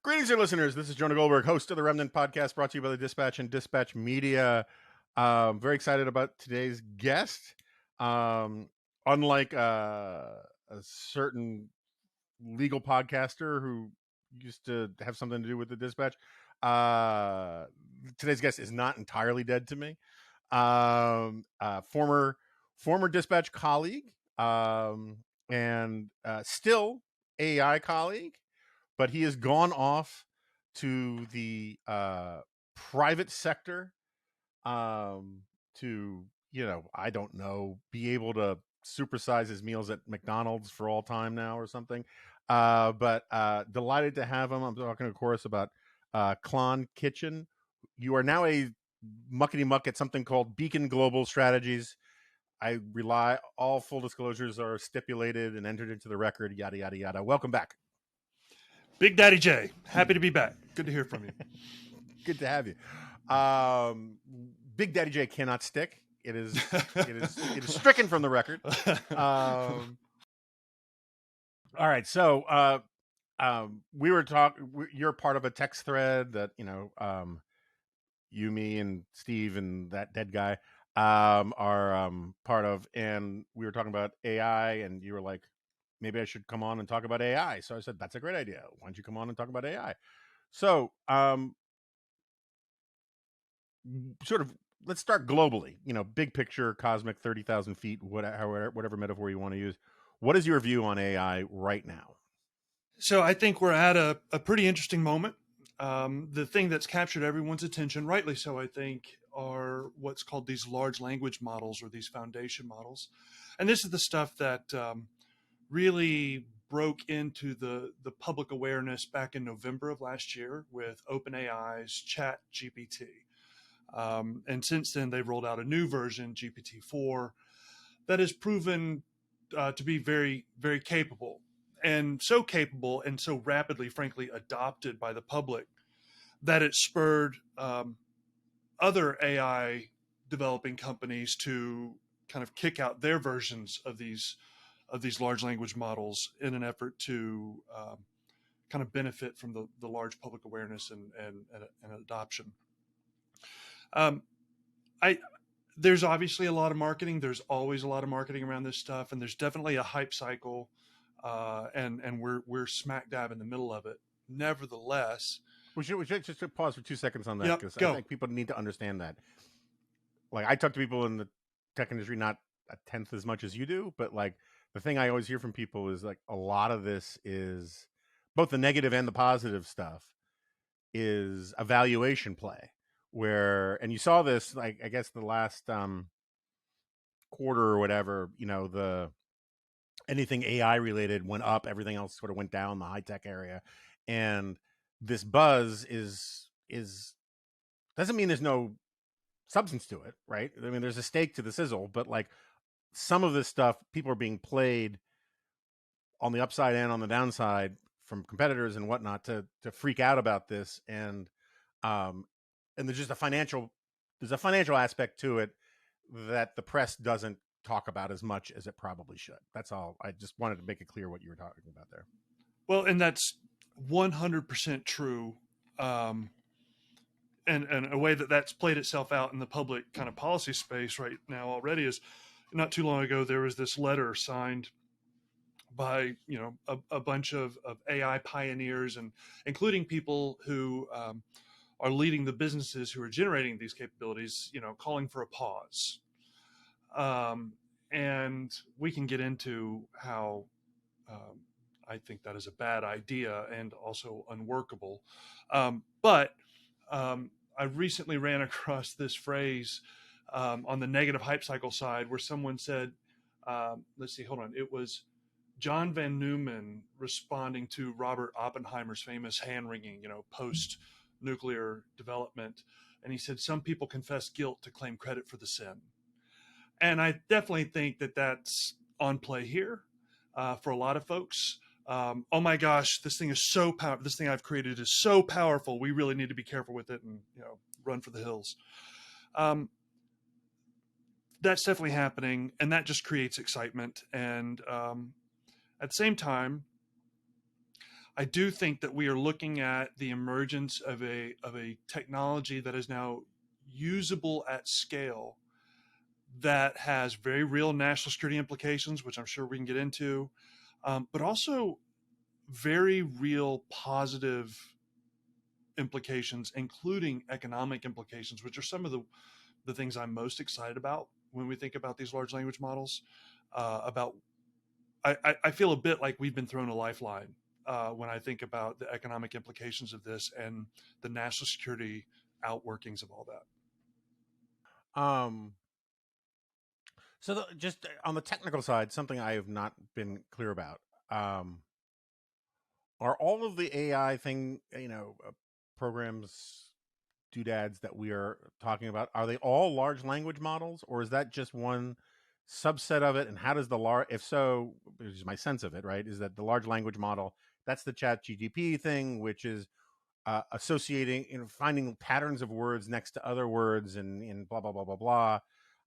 Greetings, dear listeners. This is Jonah Goldberg, host of the Remnant podcast, brought to you by the Dispatch and Dispatch Media. Very excited about today's guest. Unlike a certain legal podcaster who used to have something to do with the Dispatch, today's guest is not entirely dead to me. Former Dispatch colleague, and still AI colleague. But he has gone off to the private sector to, I don't know, be able to supersize his meals at McDonald's for all time now or something. But delighted to have him. I'm talking, of course, about Klon Kitchen. You are now a muckety-muck at something called Beacon Global Strategies. I rely, all full disclosures are stipulated and entered into the record, yada, yada, yada. Welcome back. Big Daddy J, happy to be back. Good to hear from you. Good to have you. Big Daddy J cannot stick. It is stricken from the record. All right, so we were talking. You're part of a text thread that you, me, and Steve and that dead guy are part of, and we were talking about AI, and you were like, maybe I should come on and talk about AI. So I said, that's a great idea. Why don't you come on and talk about AI? So, sort of, let's start globally, big picture, cosmic, 30,000 feet, whatever metaphor you want to use. What is your view on AI right now? So I think we're at a pretty interesting moment. The thing that's captured everyone's attention, rightly so, I think, are what's called these large language models or these foundation models. And this is the stuff that really broke into the public awareness back in November of last year with OpenAI's ChatGPT. And since then, they've rolled out a new version, GPT-4, that has proven to be very, very capable. And so capable and so rapidly, frankly, adopted by the public that it spurred other AI developing companies to kind of kick out their versions of these large language models in an effort to kind of benefit from the large public awareness and adoption. There's obviously a lot of marketing. There's always a lot of marketing around this stuff, and there's definitely a hype cycle, and we're smack dab in the middle of it. Nevertheless, we should just pause for 2 seconds on that, Yep, because go. I think people need to understand that. Like, I talk to people in the tech industry, not a tenth as much as you do, but like the thing I always hear from people is like a lot of this is both the negative and the positive stuff is a valuation play. Where, and you saw this, like, I guess the last quarter or whatever, the anything AI related went up, everything else sort of went down, the high tech area. And this buzz is doesn't mean there's no substance to it, right? I mean, there's a stake to the sizzle, but like some of this stuff, people are being played on the upside and on the downside from competitors and whatnot to freak out about this. And there's just a financial aspect to it that the press doesn't talk about as much as it probably should. That's all. I just wanted to make it clear what you were talking about there. Well, and that's 100% true. And a way that's played itself out in the public kind of policy space right now already is, not too long ago, there was this letter signed by a bunch of AI pioneers, and including people who are leading the businesses who are generating these capabilities, calling for a pause. And we can get into how I think that is a bad idea and also unworkable. But I recently ran across this phrase on the negative hype cycle side where someone said, let's see, hold on. It was John Van Neumann responding to Robert Oppenheimer's famous hand wringing, post nuclear development. And he said, some people confess guilt to claim credit for the sin. And I definitely think that that's on play here for a lot of folks. Oh my gosh, this thing is so powerful. This thing I've created is so powerful. We really need to be careful with it and, run for the hills. That's definitely happening. And that just creates excitement. And at the same time, I do think that we are looking at the emergence of a technology that is now usable at scale, that has very real national security implications, which I'm sure we can get into, but also very real positive implications, including economic implications, which are some of the things I'm most excited about when we think about these large language models. About I feel a bit like we've been thrown a lifeline when I think about the economic implications of this and the national security outworkings of all that. Um, so just on the technical side, something I have not been clear about. Um, are all of the AI thing, programs, doodads that we are talking about, are they all large language models, or is that just one subset of it? And how does the large, if so, which is my sense of it, right, is that the large language model, that's the chat GDP thing, which is associating, finding patterns of words next to other words and blah, blah, blah, blah, blah.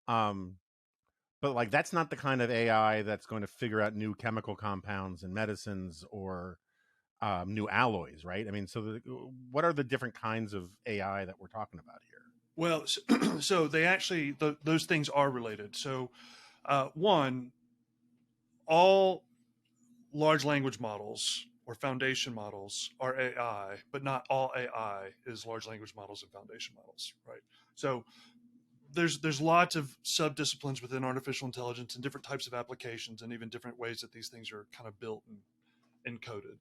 Um, but like, that's not the kind of AI that's going to figure out new chemical compounds and medicines or new alloys, right? I mean, so what are the different kinds of AI that we're talking about here? Well, so they actually those things are related. So one, all large language models or foundation models are AI, but not all AI is large language models and foundation models, right? So there's lots of subdisciplines within artificial intelligence and different types of applications and even different ways that these things are kind of built and encoded.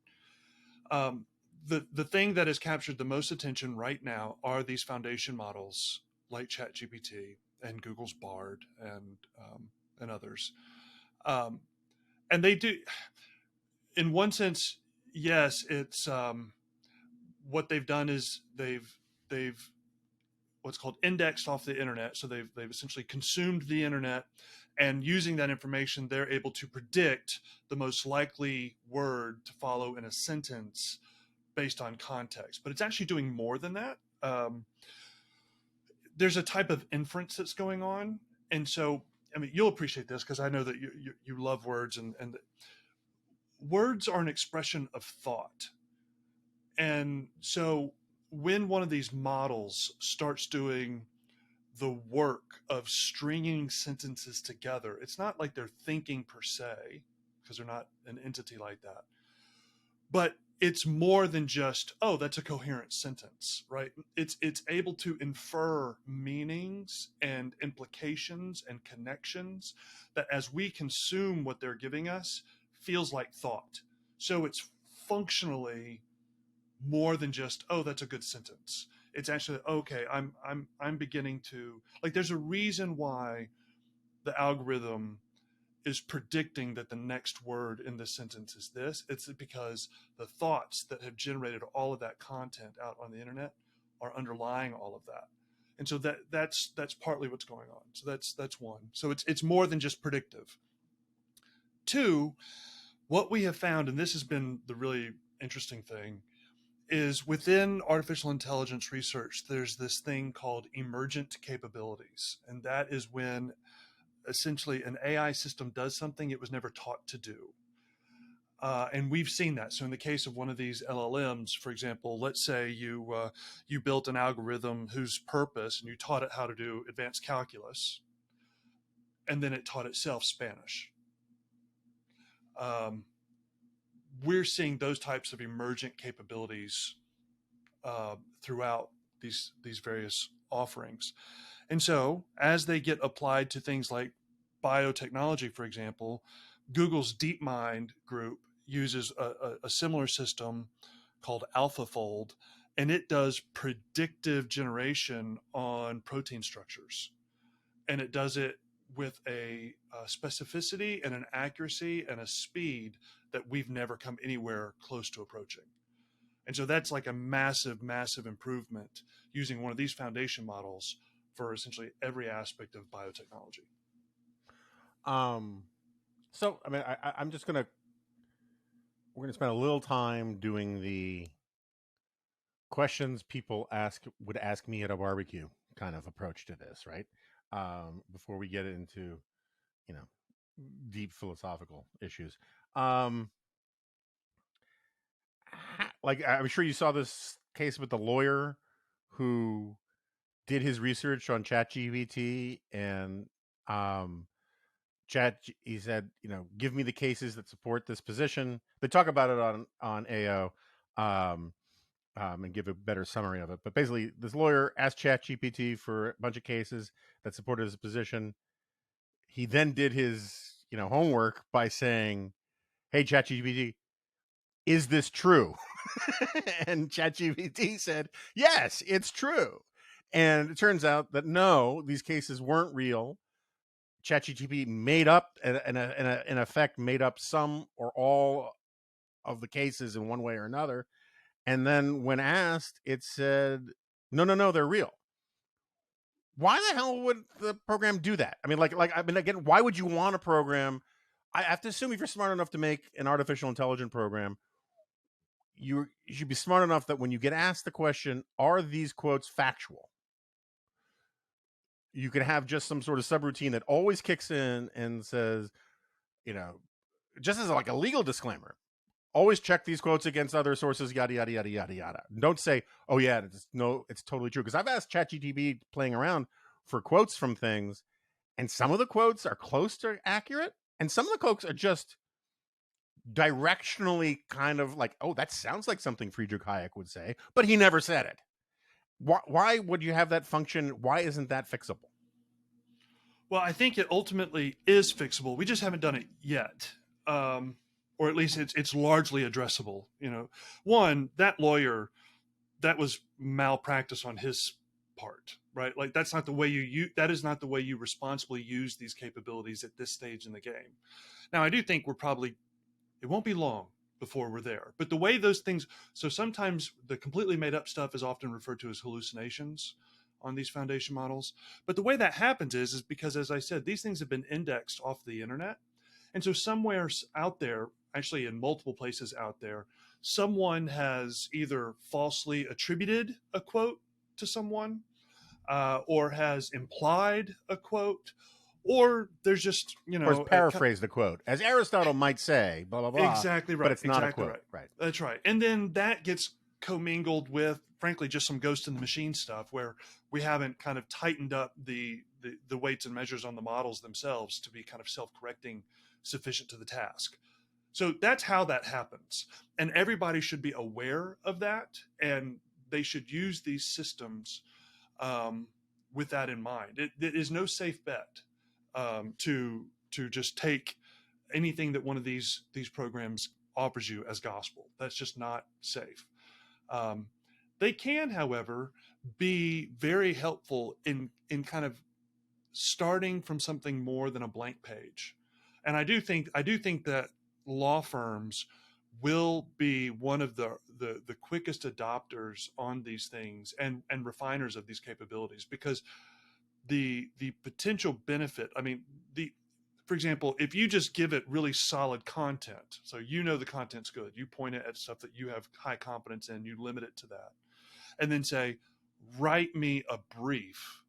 Um, the thing that has captured the most attention right now are these foundation models like ChatGPT and Google's Bard and others. Um, and they do, in one sense, yes, it's what they've done is they've what's called indexed off the internet. So they've essentially consumed the internet, and using that information, they're able to predict the most likely word to follow in a sentence based on context. But it's actually doing more than that. There's a type of inference that's going on, and so I mean you'll appreciate this because I know that you love words, and words are an expression of thought. And so when one of these models starts doing the work of stringing sentences together, it's not like they're thinking per se, because they're not an entity like that. But it's more than just, oh, that's a coherent sentence, right? It's able to infer meanings and implications and connections that as we consume what they're giving us feels like thought. So it's functionally more than just, oh, that's a good sentence. It's actually, okay, I'm beginning to, like, there's a reason why the algorithm is predicting that the next word in this sentence is this. It's because the thoughts that have generated all of that content out on the internet are underlying all of that. And so that's partly what's going on. So that's one. So it's more than just predictive. Two, what we have found, and this has been the really interesting thing, is within artificial intelligence research, there's this thing called emergent capabilities. And that is when essentially an AI system does something it was never taught to do. And we've seen that. So in the case of one of these LLMs, for example, let's say you built an algorithm whose purpose, and you taught it how to do advanced calculus, and then it taught itself Spanish. Um, we're seeing those types of emergent capabilities throughout these various offerings. And so, as they get applied to things like biotechnology, for example, Google's DeepMind group uses a similar system called AlphaFold, and it does predictive generation on protein structures. And it does it with a specificity and an accuracy and a speed that we've never come anywhere close to approaching. And so that's like a massive, massive improvement using one of these foundation models for essentially every aspect of biotechnology. Um, so I mean, I'm just gonna we're gonna spend a little time doing the questions people would ask me at a barbecue kind of approach to this, right? Before we get into you know deep philosophical issues. Um, like I'm sure you saw this case with the lawyer who did his research on ChatGPT and um, he said, give me the cases that support this position. They talk about it on AO um, and give a better summary of it. But basically, this lawyer asked ChatGPT for a bunch of cases that supported his position. He then did his homework by saying, "Hey, ChatGPT, is this true?" And ChatGPT said, "Yes, it's true." And it turns out that no, these cases weren't real. ChatGPT made up, in effect, made up some or all of the cases in one way or another. And then when asked, it said, "No, no, no, they're real." Why the hell would the program do that? I mean, I mean, again, why would you want a program? I have to assume if you're smart enough to make an artificial intelligence program, you should be smart enough that when you get asked the question, "Are these quotes factual?" You can have just some sort of subroutine that always kicks in and says, you know, just as like a legal disclaimer, always check these quotes against other sources, yada yada yada yada yada. Don't say, "Oh yeah, it's totally true." Because I've asked ChatGPT playing around for quotes from things, and some of the quotes are close to accurate, and some of the quotes are just directionally kind of like, "Oh, that sounds like something Friedrich Hayek would say," but he never said it. Why would you have that function? Why isn't that fixable? Well, I think it ultimately is fixable. We just haven't done it yet, or at least it's largely addressable. One, that lawyer, that was malpractice on his part, right? Like that's not the way that is not the way you responsibly use these capabilities at this stage in the game. Now, I do think it won't be long before we're there. But the way those things, so sometimes the completely made up stuff is often referred to as hallucinations on these foundation models. But the way that happens is because, as I said, these things have been indexed off the internet. And so somewhere out there, actually in multiple places out there, someone has either falsely attributed a quote to someone, or has implied a quote, or there's just, Or is paraphrased a quote, as Aristotle might say, blah blah blah, exactly but right. it's not a Exactly quote, right. right? That's right. And then that gets commingled with, frankly, just some ghost in the machine stuff where we haven't kind of tightened up the weights and measures on the models themselves to be kind of self-correcting, sufficient to the task. So that's how that happens. And everybody should be aware of that. And they should use these systems um, with that in mind. It is no safe bet to just take anything that one of these programs offers you as gospel. That's just not safe. Um, they can, however, be very helpful in kind of starting from something more than a blank page. And I do think that law firms will be one of the quickest adopters on these things and refiners of these capabilities, because the potential benefit, I mean, the for example, if you just give it really solid content, so the content's good, you point it at stuff that you have high confidence in, you limit it to that, and then say, write me a brief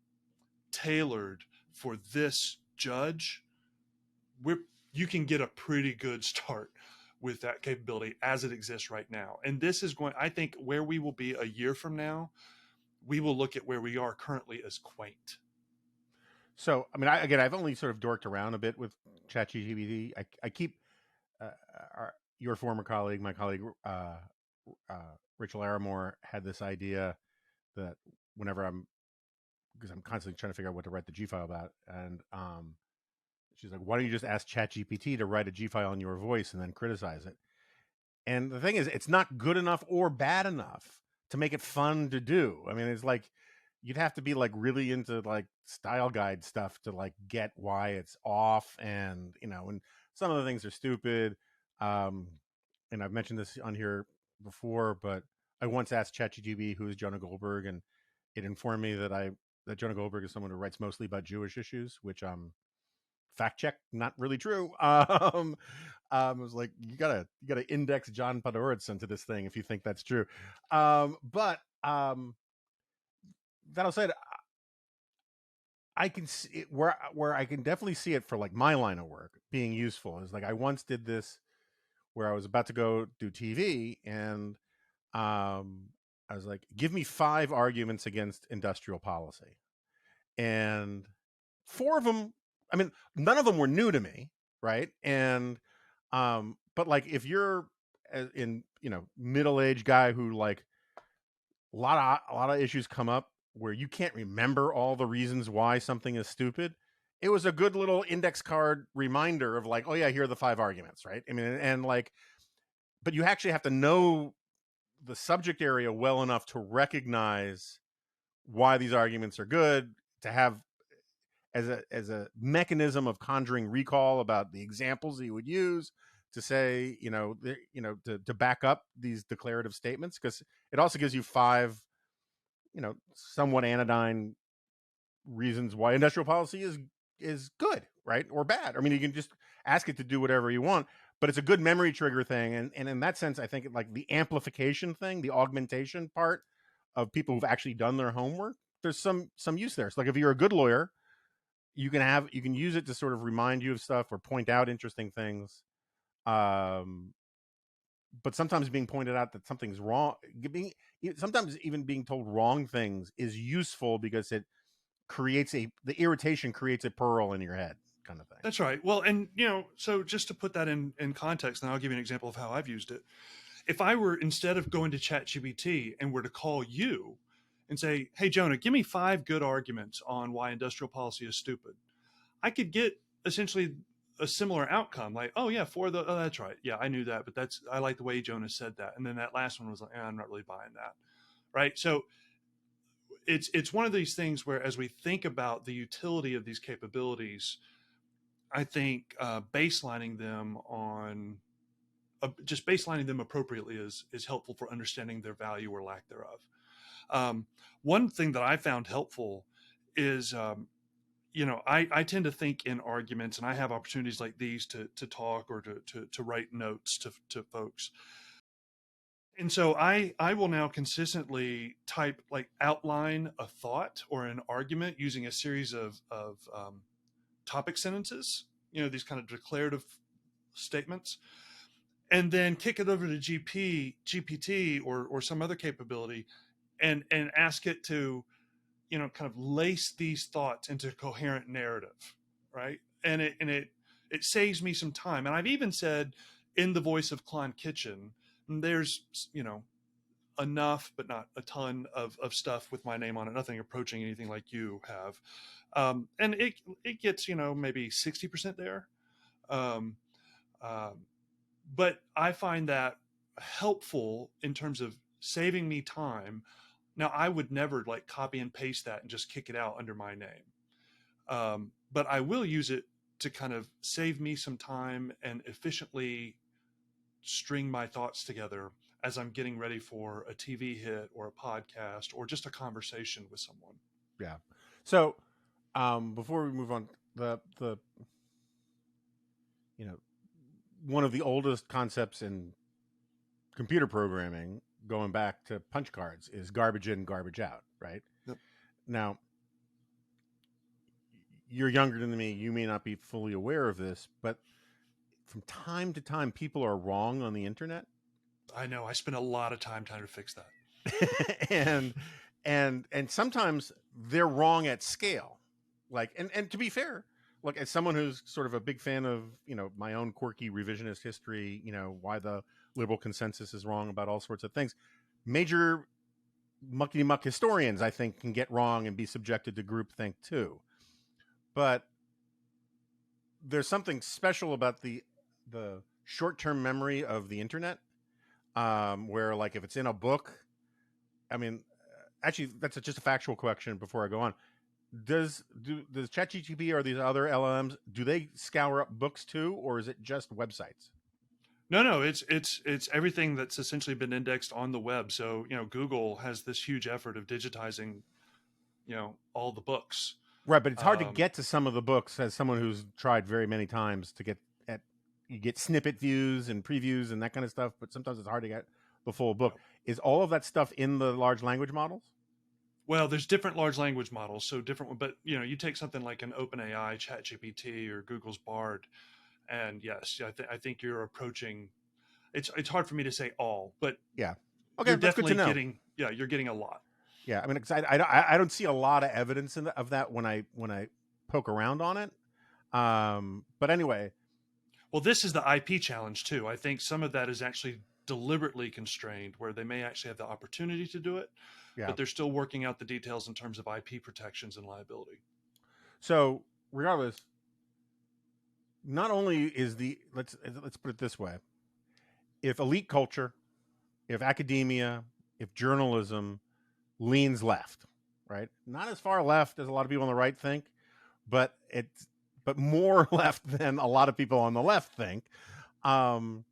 tailored for this judge, we're you can get a pretty good start with that capability as it exists right now. And this is going, I think, where we will be a year from now, we will look at where we are currently as quaint. So, I mean, I've only sort of dorked around a bit with ChatGPT. I keep your former colleague, my colleague uh, Rachel Aramore, had this idea that whenever because I'm constantly trying to figure out what to write the G file about, and she's like, "Why don't you just ask ChatGPT to write a G file in your voice and then criticize it?" And the thing is, it's not good enough or bad enough to make it fun to do. I mean, it's like you'd have to be like really into like style guide stuff to like get why it's off, and and some of the things are stupid. Um, and I've mentioned this on here before, but I once asked ChatGPT who is Jonah Goldberg, and it informed me that Jonah Goldberg is someone who writes mostly about Jewish issues, which fact check, not really true. I was like, you gotta index John Podhoretz into this thing if you think that's true. But that said, I can see it, where I can definitely see it for like my line of work being useful is like I once did this where I was about to go do TV, and I was like, "Give me 5 arguments against industrial policy," and 4 of them. I mean, none of them were new to me, right? And but like if you're in middle-aged guy who like a lot of issues come up where you can't remember all the reasons why something is stupid. It was a good little index card reminder of like, oh yeah, here are the 5 arguments, right? I mean, and like, but you actually have to know the subject area well enough to recognize why these arguments are good, to have as a mechanism of conjuring recall about the examples that you would use to say, to back up these declarative statements, because it also gives you 5 somewhat anodyne reasons why industrial policy is good, right, or bad. I mean, you can just ask it to do whatever you want, but it's a good memory trigger thing, and in that sense, I think like the amplification thing, the augmentation part of people who've actually done their homework, there's some use there. So like if you're a good lawyer, you can use it to sort of remind you of stuff or point out interesting things. Um, but sometimes being pointed out that something's wrong, sometimes even being told wrong things is useful because it creates the irritation creates a pearl in your head, kind of thing. That's right. Well, and so just to put that in context, and I'll give you an example of how I've used it. If I were, instead of going to ChatGPT and were to call you and say, "Hey Jonah, give me 5 good arguments on why industrial policy is stupid," I could get essentially a similar outcome. Like, oh yeah, oh, that's right. Yeah, I knew that, but I like the way Jonah said that. And then that last one was like, I'm not really buying that. Right. So it's one of these things where, as we think about the utility of these capabilities, I think baselining them on just baselining them appropriately is helpful for understanding their value or lack thereof. Um, One thing that I found helpful is, I tend to think in arguments, and I have opportunities like these to talk or to write notes to folks. And so I will now consistently type, like, outline a thought or an argument using a series of topic sentences, these kind of declarative statements, and then kick it over to GPT or some other capability, and ask it to, kind of lace these thoughts into a coherent narrative, right? And it saves me some time. And I've even said, in the voice of Klon Kitchen, there's enough, but not a ton of stuff with my name on it. Nothing approaching anything like you have, and it gets maybe 60% there. Um, um, but I find that helpful in terms of saving me time. Now, I would never like copy and paste that and just kick it out under my name. But I will use it to kind of save me some time and efficiently string my thoughts together as I'm getting ready for a TV hit or a podcast or just a conversation with someone. Yeah. So before we move on, the you know one of the oldest concepts in computer programming, going back to punch cards, is garbage in, garbage out, right? Yep. Now, you're younger than me, you may not be fully aware of this, but from time to time people are wrong on the internet. I know. I spent a lot of time trying to fix that. and and sometimes they're wrong at scale. Like, and to be fair, like, as someone who's sort of a big fan of my own quirky revisionist history, why the liberal consensus is wrong about all sorts of things, major mucky muck historians, I think, can get wrong and be subjected to groupthink too. But there's something special about the short-term memory of the internet, where, like, if it's in a book, I mean, actually, that's just a factual question before I go on. Does ChatGPT or these other LLMs, do they scour up books too, or is it just websites? No, it's everything that's essentially been indexed on the web. So Google has this huge effort of digitizing all the books. Right, but it's hard to Um, get to some of the books as someone who's tried very many times to get at. You get snippet views and previews and that kind of stuff, but sometimes it's hard to get the full book. yeah. Is all of that stuff in the large language models? Well, there's different large language models, so different. But you take something like an OpenAI, ChatGPT, or Google's Bard, and yes, I think you're approaching. it's hard for me to say all, but Yeah. Okay, you're that's good to definitely know. getting, yeah, you're getting a lot. Yeah, I mean, 'cause I don't see a lot of evidence of that when I poke around on it. But anyway, Well, this is the IP challenge too. I think some of that is actually deliberately constrained, where they may actually have the opportunity to do it, yeah. but they're still working out the details in terms of IP protections and liability. So regardless, not only is the let's put it this way: if elite culture, if academia, if journalism leans left, right? Not as far left as a lot of people on the right think, but it's but more left than a lot of people on the left think. Um,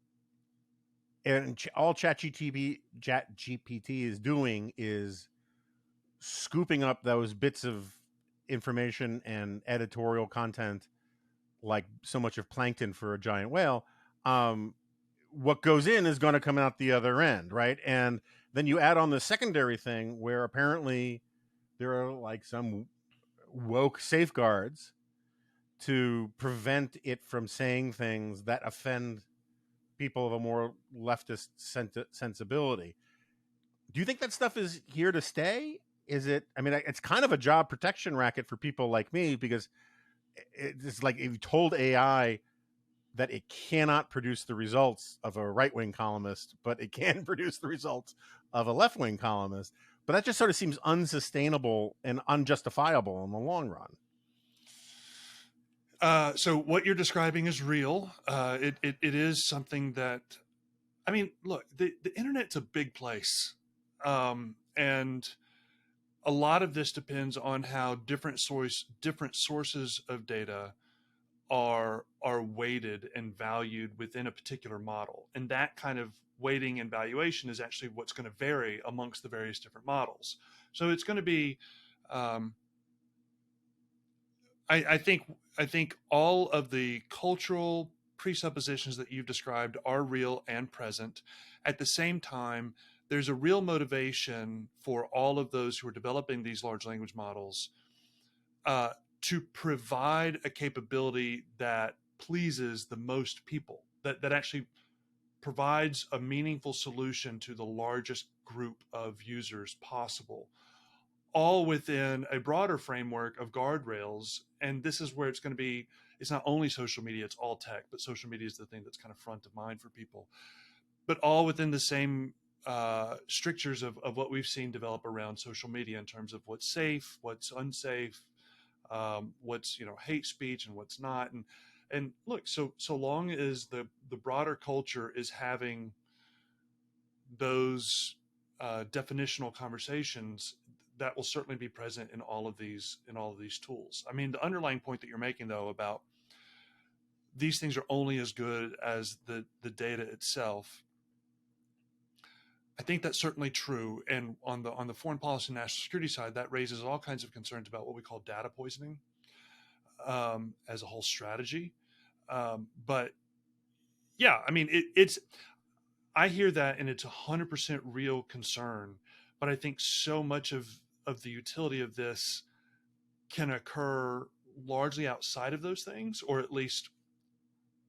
and all ChatGPT is doing is scooping up those bits of information and editorial content, like so much of plankton for a giant whale. What goes in is going to come out the other end, right? And then you add on the secondary thing where apparently there are like some woke safeguards to prevent it from saying things that offend people of a more leftist sensibility. Do you think that stuff is here to stay? Is it? I mean, it's kind of a job protection racket for people like me because it's like if you told AI that it cannot produce the results of a right wing columnist, but it can produce the results of a left wing columnist. But that just sort of seems unsustainable and unjustifiable in the long run. So what you're describing is real. It is something that, I mean, look, the internet's a big place, and a lot of this depends on how different sources of data are weighted and valued within a particular model, and that kind of weighting and valuation is actually what's going to vary amongst the various different models. So it's going to be, um, I think all of the cultural presuppositions that you've described are real and present. At the same time, there's a real motivation for all of those who are developing these large language models uh, to provide a capability that pleases the most people, that actually provides a meaningful solution to the largest group of users possible, all within a broader framework of guardrails. And this is where it's going to be, it's not only social media, it's all tech, but social media is the thing that's kind of front of mind for people, but all within the same strictures of what we've seen develop around social media in terms of what's safe, what's unsafe, what's, you know, hate speech and what's not. And look, so long as the broader culture is having those definitional conversations, that will certainly be present in all of these tools. I mean, the underlying point that you're making though about these things are only as good as the data itself, I think that's certainly true. And on the foreign policy and national security side, that raises all kinds of concerns about what we call data poisoning as a whole strategy. But yeah, I mean, it's, I hear that and it's 100% real concern. But I think so much of the utility of this can occur largely outside of those things, or at least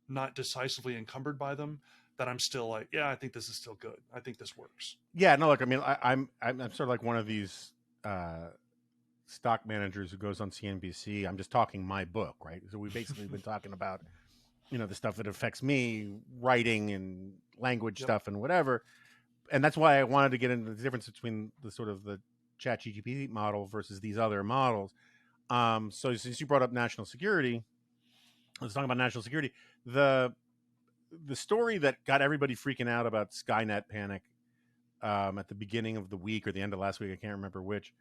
not decisively encumbered by them, that I'm still like, yeah, I think this is still good. I think this works. Yeah, no, look, I mean, I'm sort of like one of these stock managers who goes on CNBC. I'm just talking my book, right? So we basically been talking about, you know, the stuff that affects me, writing and language Yep. stuff and whatever. And that's why I wanted to get into the difference between the sort of the ChatGPT model versus these other models. So since you brought up national security, let's talk about national security. The story that got everybody freaking out about Skynet panic at the beginning of the week or the end of last week, I can't remember which,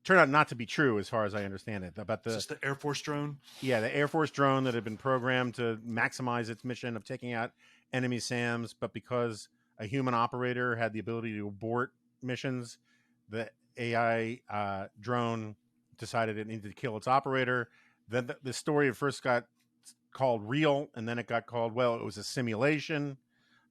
turned out not to be true as far as I understand it. About Is this the Air Force drone? the Air Force drone that had been programmed to maximize its mission of taking out enemy SAMs, but because a human operator had the ability to abort missions, the AI drone decided it needed to kill its operator. Then the story at first got called real, and then it got called, well, it was a simulation,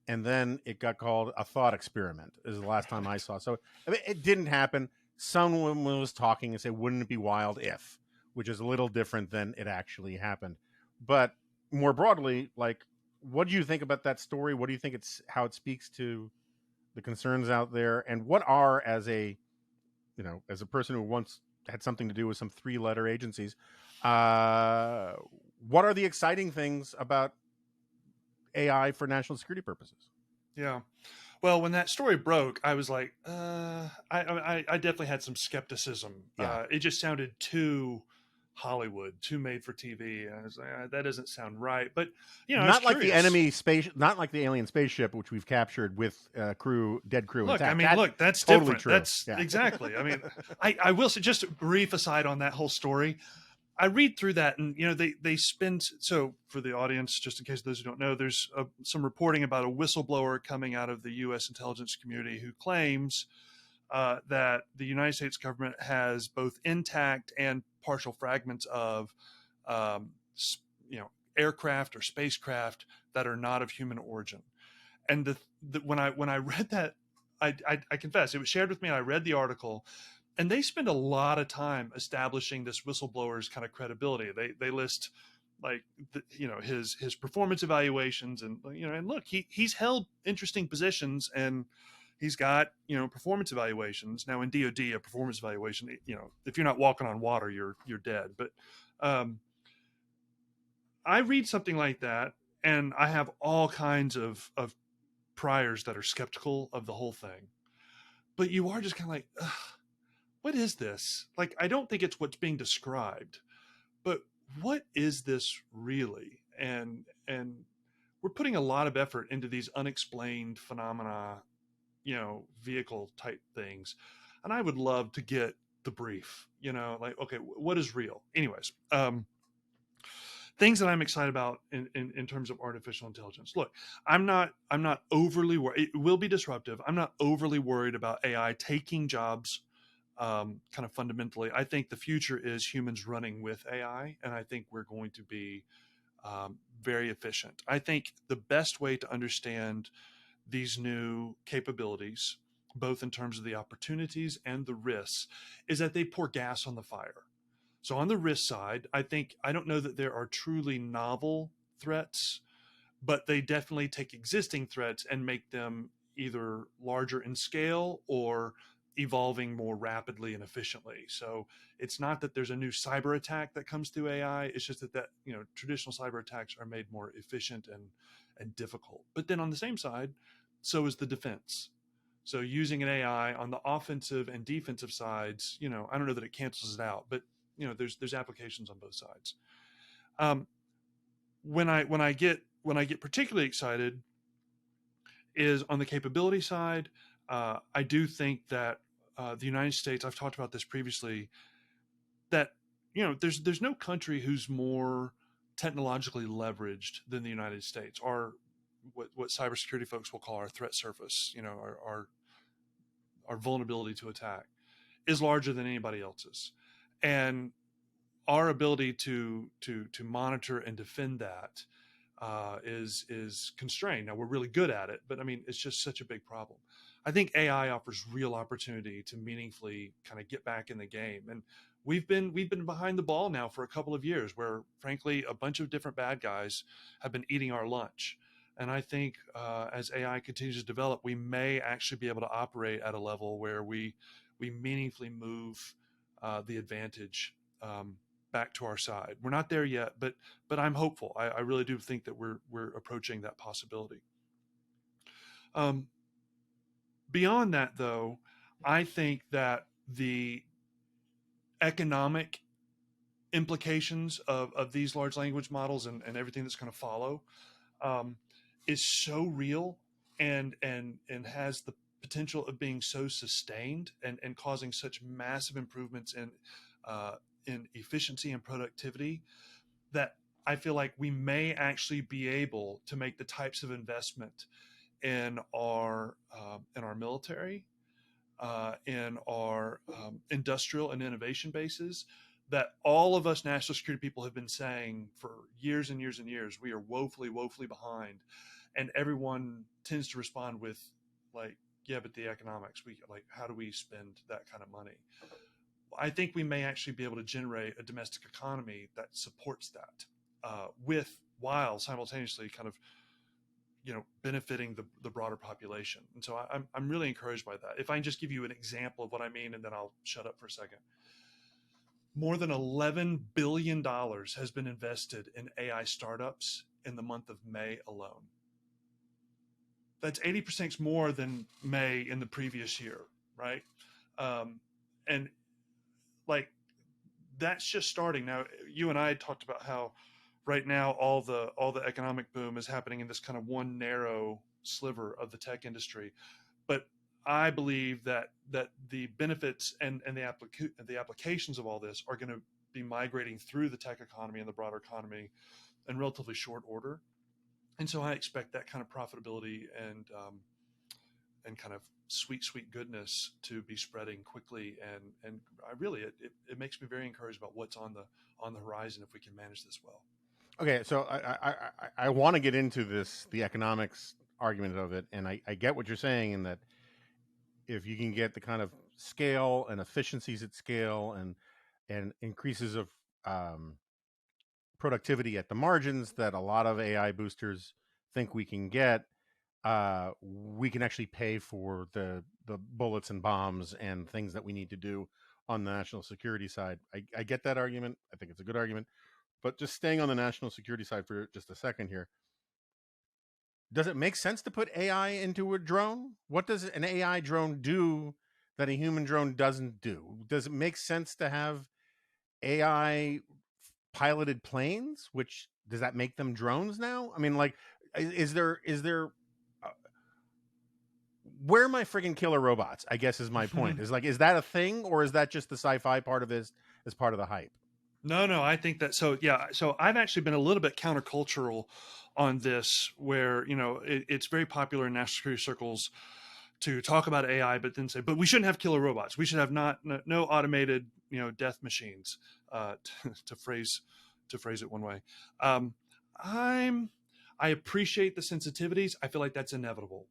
and then it got called a thought experiment. Is the last time I saw. So I mean, it didn't happen. Someone was talking and said, "Wouldn't it be wild if?" Which is a little different than it actually happened. But more broadly, like what do you think about that story? What do you think how it speaks to the concerns out there, and what are, as a as a person who once had something to do with some 3-letter agencies, uh, what are the exciting things about AI for national security purposes? Yeah. Well, when that story broke, I was like, I definitely had some skepticism. Yeah. It just sounded too Hollywood, too made for TV. And I was like, that doesn't sound right. But I was Not like the curious. enemy space, not like the alien spaceship, which we've captured with dead crew Look, I intact. mean, That's look, that's totally different. true. That's Yeah. exactly. I mean, I will say, just a brief aside on that whole story. I read through that, and they spend. So for the audience, just in case those who don't know, there's some reporting about a whistleblower coming out of the U.S. intelligence community who claims that the United States government has both intact and partial fragments of, um, you know, aircraft or spacecraft that are not of human origin. And when I read that, I confess it was shared with me. I read the article, and they spend a lot of time establishing this whistleblower's kind of credibility. They list like his performance evaluations, and and look, he's held interesting positions, and he's got performance evaluations. Now in DoD, a performance evaluation, if you're not walking on water, you're dead. But um, I read something like that, and I have all kinds of priors that are skeptical of the whole thing. But you are just kind of like, ugh, what is this? Like, I don't think it's what's being described, but what is this really? And we're putting a lot of effort into these unexplained phenomena, vehicle type things. And I would love to get the brief, like, okay, what is real? Anyways, things that I'm excited about in terms of artificial intelligence. Look, I'm not overly worried. It will be disruptive. I'm not overly worried about AI taking jobs. Kind of fundamentally, I think the future is humans running with AI, and I think we're going to be very efficient. I think the best way to understand these new capabilities, both in terms of the opportunities and the risks, is that they pour gas on the fire. So on the risk side, I don't know that there are truly novel threats, but they definitely take existing threats and make them either larger in scale or evolving more rapidly and efficiently. So it's not that there's a new cyber attack that comes through AI. It's just that traditional cyber attacks are made more efficient and difficult. But then on the same side, so is the defense. So using an AI on the offensive and defensive sides, I don't know that it cancels it out, but there's applications on both sides. Um, when I get particularly excited is on the capability side. I do think that the United States. I've talked about this previously. That there's no country who's more technologically leveraged than the United States. Our what cybersecurity folks will call our threat surface. Our vulnerability to attack is larger than anybody else's, and our ability to monitor and defend that is constrained. Now we're really good at it, but I mean it's just such a big problem. I think AI offers real opportunity to meaningfully kind of get back in the game, and we've been behind the ball now for a couple of years, where frankly a bunch of different bad guys have been eating our lunch. And I think as AI continues to develop, we may actually be able to operate at a level where we meaningfully move the advantage back to our side. We're not there yet, but I'm hopeful. I really do think that we're approaching that possibility. Um, Beyond that, though, I think that the economic implications of these large language models and everything that's going to follow um, is so real and has the potential of being so sustained and causing such massive improvements in efficiency and productivity that I feel like we may actually be able to make the types of investment in our military, in our industrial and innovation bases that all of us national security people have been saying for years and years and years. We are woefully, woefully behind, and everyone tends to respond with like, "Yeah, but the economics. We like, how do we spend that kind of money?" I think we may actually be able to generate a domestic economy that supports that, with while simultaneously kind of benefiting the broader population. And so I'm really encouraged by that. If I can just give you an example of what I mean, and then I'll shut up for a second. More than $11 billion has been invested in AI startups in the month of May alone. That's 80% more than May in the previous year, right? And like, that's just starting. Now, you and I talked about how right now all the economic boom is happening in this kind of one narrow sliver of the tech industry. But I believe that the benefits and the applications of all this are going to be migrating through the tech economy and the broader economy in relatively short order. And so I expect that kind of profitability and kind of sweet goodness to be spreading quickly. And I really, it makes me very encouraged about what's on the horizon if we can manage this well. Okay, so I want to get into the economics argument of it, and I get what you're saying in that if you can get the kind of scale and efficiencies at scale and increases of productivity at the margins that a lot of AI boosters think we can get, we can actually pay for the bullets and bombs and things that we need to do on the national security side. I get that argument. I think it's a good argument. But just staying on the national security side for just a second here, does it make sense to put AI into a drone? What does an AI drone do that a human drone doesn't do? Does it make sense to have AI piloted planes? Which does that make them drones now? I mean, like, is there where are my friggin' killer robots? I guess is my point. Is like, is that a thing, or is that just the sci-fi part of this as part of the hype? No, I think that, so yeah. So I've actually been a little bit countercultural on this, where it's very popular in national security circles to talk about AI, but then say, but we shouldn't have killer robots. We should have no automated death machines. To phrase it one way. I appreciate the sensitivities. I feel like that's inevitable,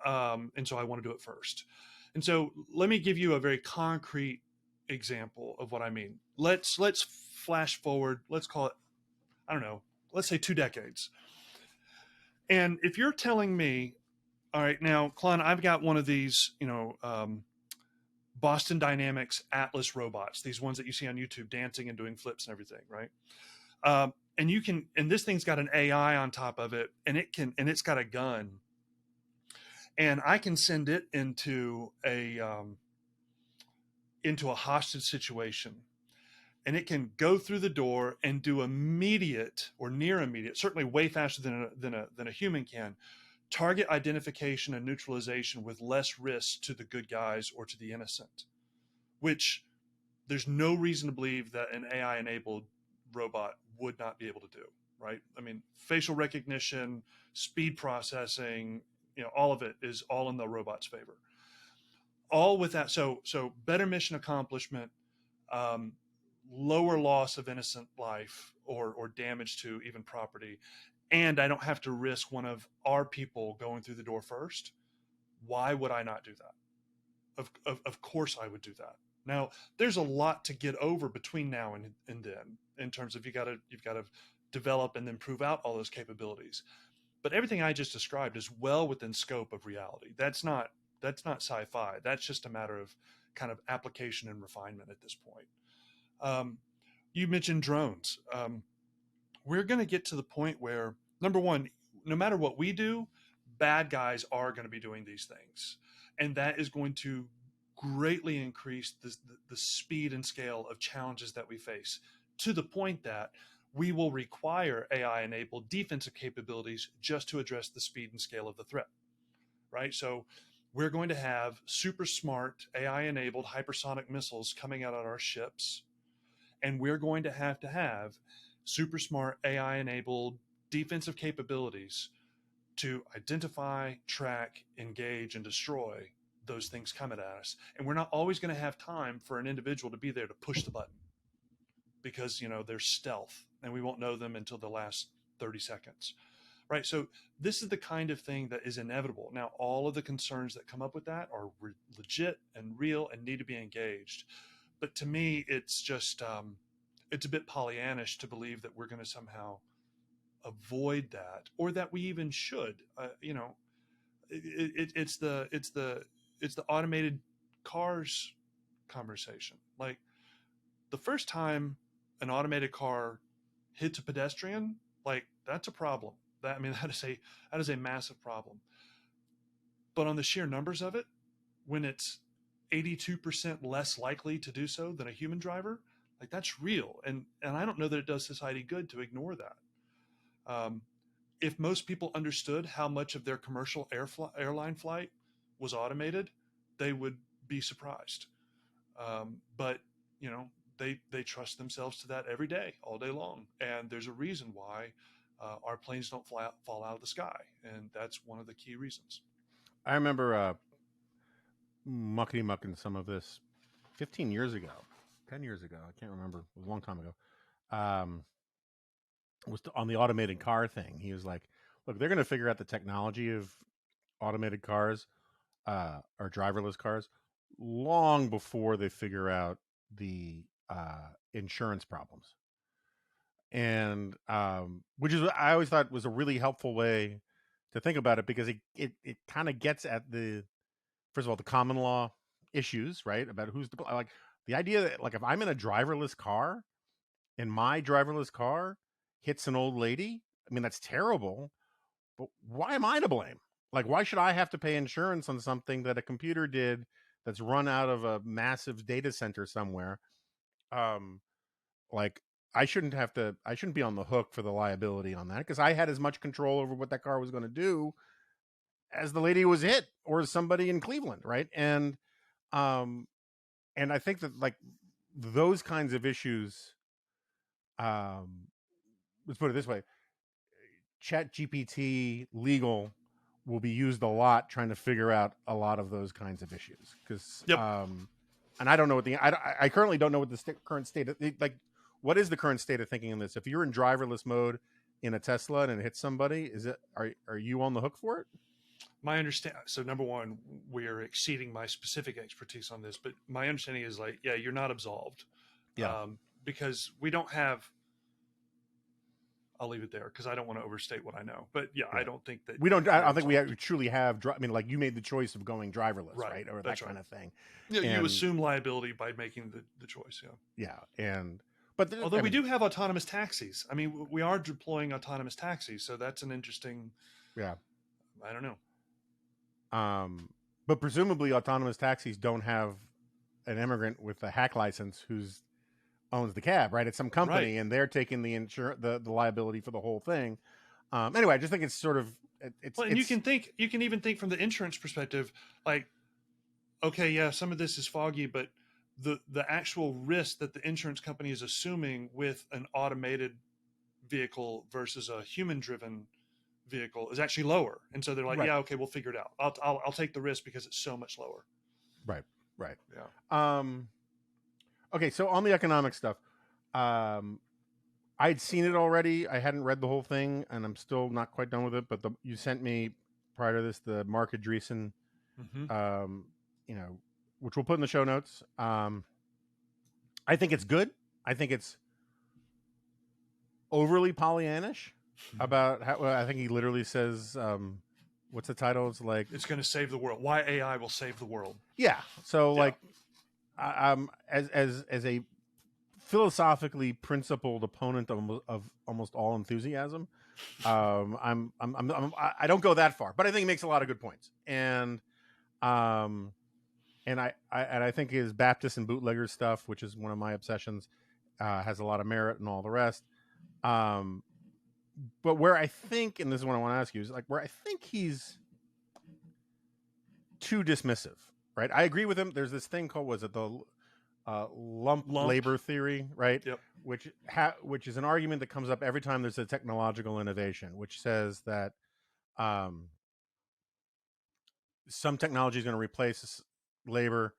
and so I want to do it first. And so let me give you a very concrete example of what I mean. Let's flash forward. Let's call it, I don't know, let's say 2 decades. And if you're telling me, all right, now, Klon, I've got one of these, Boston Dynamics Atlas robots, these ones that you see on YouTube dancing and doing flips and everything, right? And this thing's got an AI on top of it, and it's got a gun, and I can send it into a hostage situation, and it can go through the door and do immediate or near immediate, certainly way faster than a human can, target identification and neutralization with less risk to the good guys or to the innocent, which there's no reason to believe that an AI enabled robot would not be able to do, right? I mean, facial recognition, speed processing, all of it is all in the robot's favor. All with that. So better mission accomplishment, lower loss of innocent life or damage to even property. And I don't have to risk one of our people going through the door first. Why would I not do that? Of course I would do that. Now, there's a lot to get over between now and then, in terms of you've got to develop and then prove out all those capabilities. But everything I just described is well within scope of reality. That's not sci-fi. That's just a matter of kind of application and refinement at this point. You mentioned drones. We're going to get to the point where, number one, no matter what we do, bad guys are going to be doing these things. And that is going to greatly increase the speed and scale of challenges that we face, to the point that we will require AI-enabled defensive capabilities just to address the speed and scale of the threat, right? So we're going to have super smart AI-enabled hypersonic missiles coming out of our ships, and we're going to have super smart AI-enabled defensive capabilities to identify, track, engage, and destroy those things coming at us. And we're not always going to have time for an individual to be there to push the button, because they're stealth and we won't know them until the last 30 seconds, right? So this is the kind of thing that is inevitable. Now, all of the concerns that come up with that are legit and real and need to be engaged. But to me, it's just it's a bit Pollyannish to believe that we're going to somehow avoid that, or that we even should. It's the automated cars conversation. Like the first time an automated car hits a pedestrian, like that's a problem. That is a massive problem. But on the sheer numbers of it, when it's 82% less likely to do so than a human driver, like that's real. And I don't know that it does society good to ignore that. Um, if most people understood how much of their commercial airline flight was automated, they would be surprised. But you know, they trust themselves to that every day, all day long, and there's a reason why our planes don't fall out of the sky, and that's one of the key reasons. I remember mucking some of this 15 years ago, 10 years ago. I can't remember. It was a long time ago. Um, was on the automated car thing. He was like, "Look, they're going to figure out the technology of automated cars or driverless cars long before they figure out the insurance problems." And which is I always thought was a really helpful way to think about it, because it kind of gets at the, first of all, the common law issues, right? About who's like the idea that, like, if I'm in a driverless car and my driverless car hits an old lady, I mean, that's terrible, but why am I to blame? Like, why should I have to pay insurance on something that a computer did that's run out of a massive data center somewhere? Um, like, I shouldn't be on the hook for the liability on that, because I had as much control over what that car was going to do as the lady who was hit or somebody in Cleveland, right? Um, and I think that, like, those kinds of issues, um, let's put it this way: Chat GPT legal will be used a lot trying to figure out a lot of those kinds of issues, because Yep. and I don't know what I currently don't know what the current state of, like, what is the current state of thinking in this? If you're in driverless mode in a Tesla and it hits somebody, are you on the hook for it? My understand. So number one, we're exceeding my specific expertise on this, but my understanding is like, yeah, you're not absolved, Yeah. because we don't have. I'll leave it there because I don't want to overstate what I know. But yeah, Yeah. I don't think that We don't. I you're don't think we absolved. truly have. I mean, like, you made the choice of going driverless, Right. right, or that That's kind right. of thing, Yeah, you and assume liability by making the choice. Yeah. yeah, and but Although I we mean, do have autonomous taxis. I mean, we are deploying autonomous taxis, so that's an interesting. yeah. I don't know. Um, but presumably, autonomous taxis don't have an immigrant with a hack license who's owns the cab, right? It's some Right. company, and they're taking the liability for the whole thing. Anyway, I just think it's sort of Well, and you can even think from the insurance perspective, like, okay, yeah, some of this is foggy, but the actual risk that the insurance company is assuming with an automated vehicle versus a human driven vehicle is actually lower, and so they're like, right, yeah, okay, we'll figure it out. I'll take the risk because it's so much lower. right, right. Yeah. Um, okay, so on the economic stuff, um, I'd seen it already. I hadn't read the whole thing, and I'm still not quite done with it. But you sent me prior to this the Mark Andreessen, Mm-hmm. um, which we'll put in the show notes. I think it's good. I think it's overly Pollyannish about how. Well, I think he literally says, "What's the title?" It's like, It's going to save the world. Why AI will save the world? yeah. So, Yeah. like, as a philosophically principled opponent of almost all enthusiasm, I don't go that far, but I think he makes a lot of good points, um, and I think his Baptist and bootlegger stuff, which is one of my obsessions, has a lot of merit and all the rest. Um, but where I think, and this is what I want to ask you, is like where I think he's too dismissive, right? I agree with him. There's this thing called, was it the lump Lump. labor theory, right? Yep. Which is an argument that comes up every time there's a technological innovation, which says that um, some technology is going to replace labor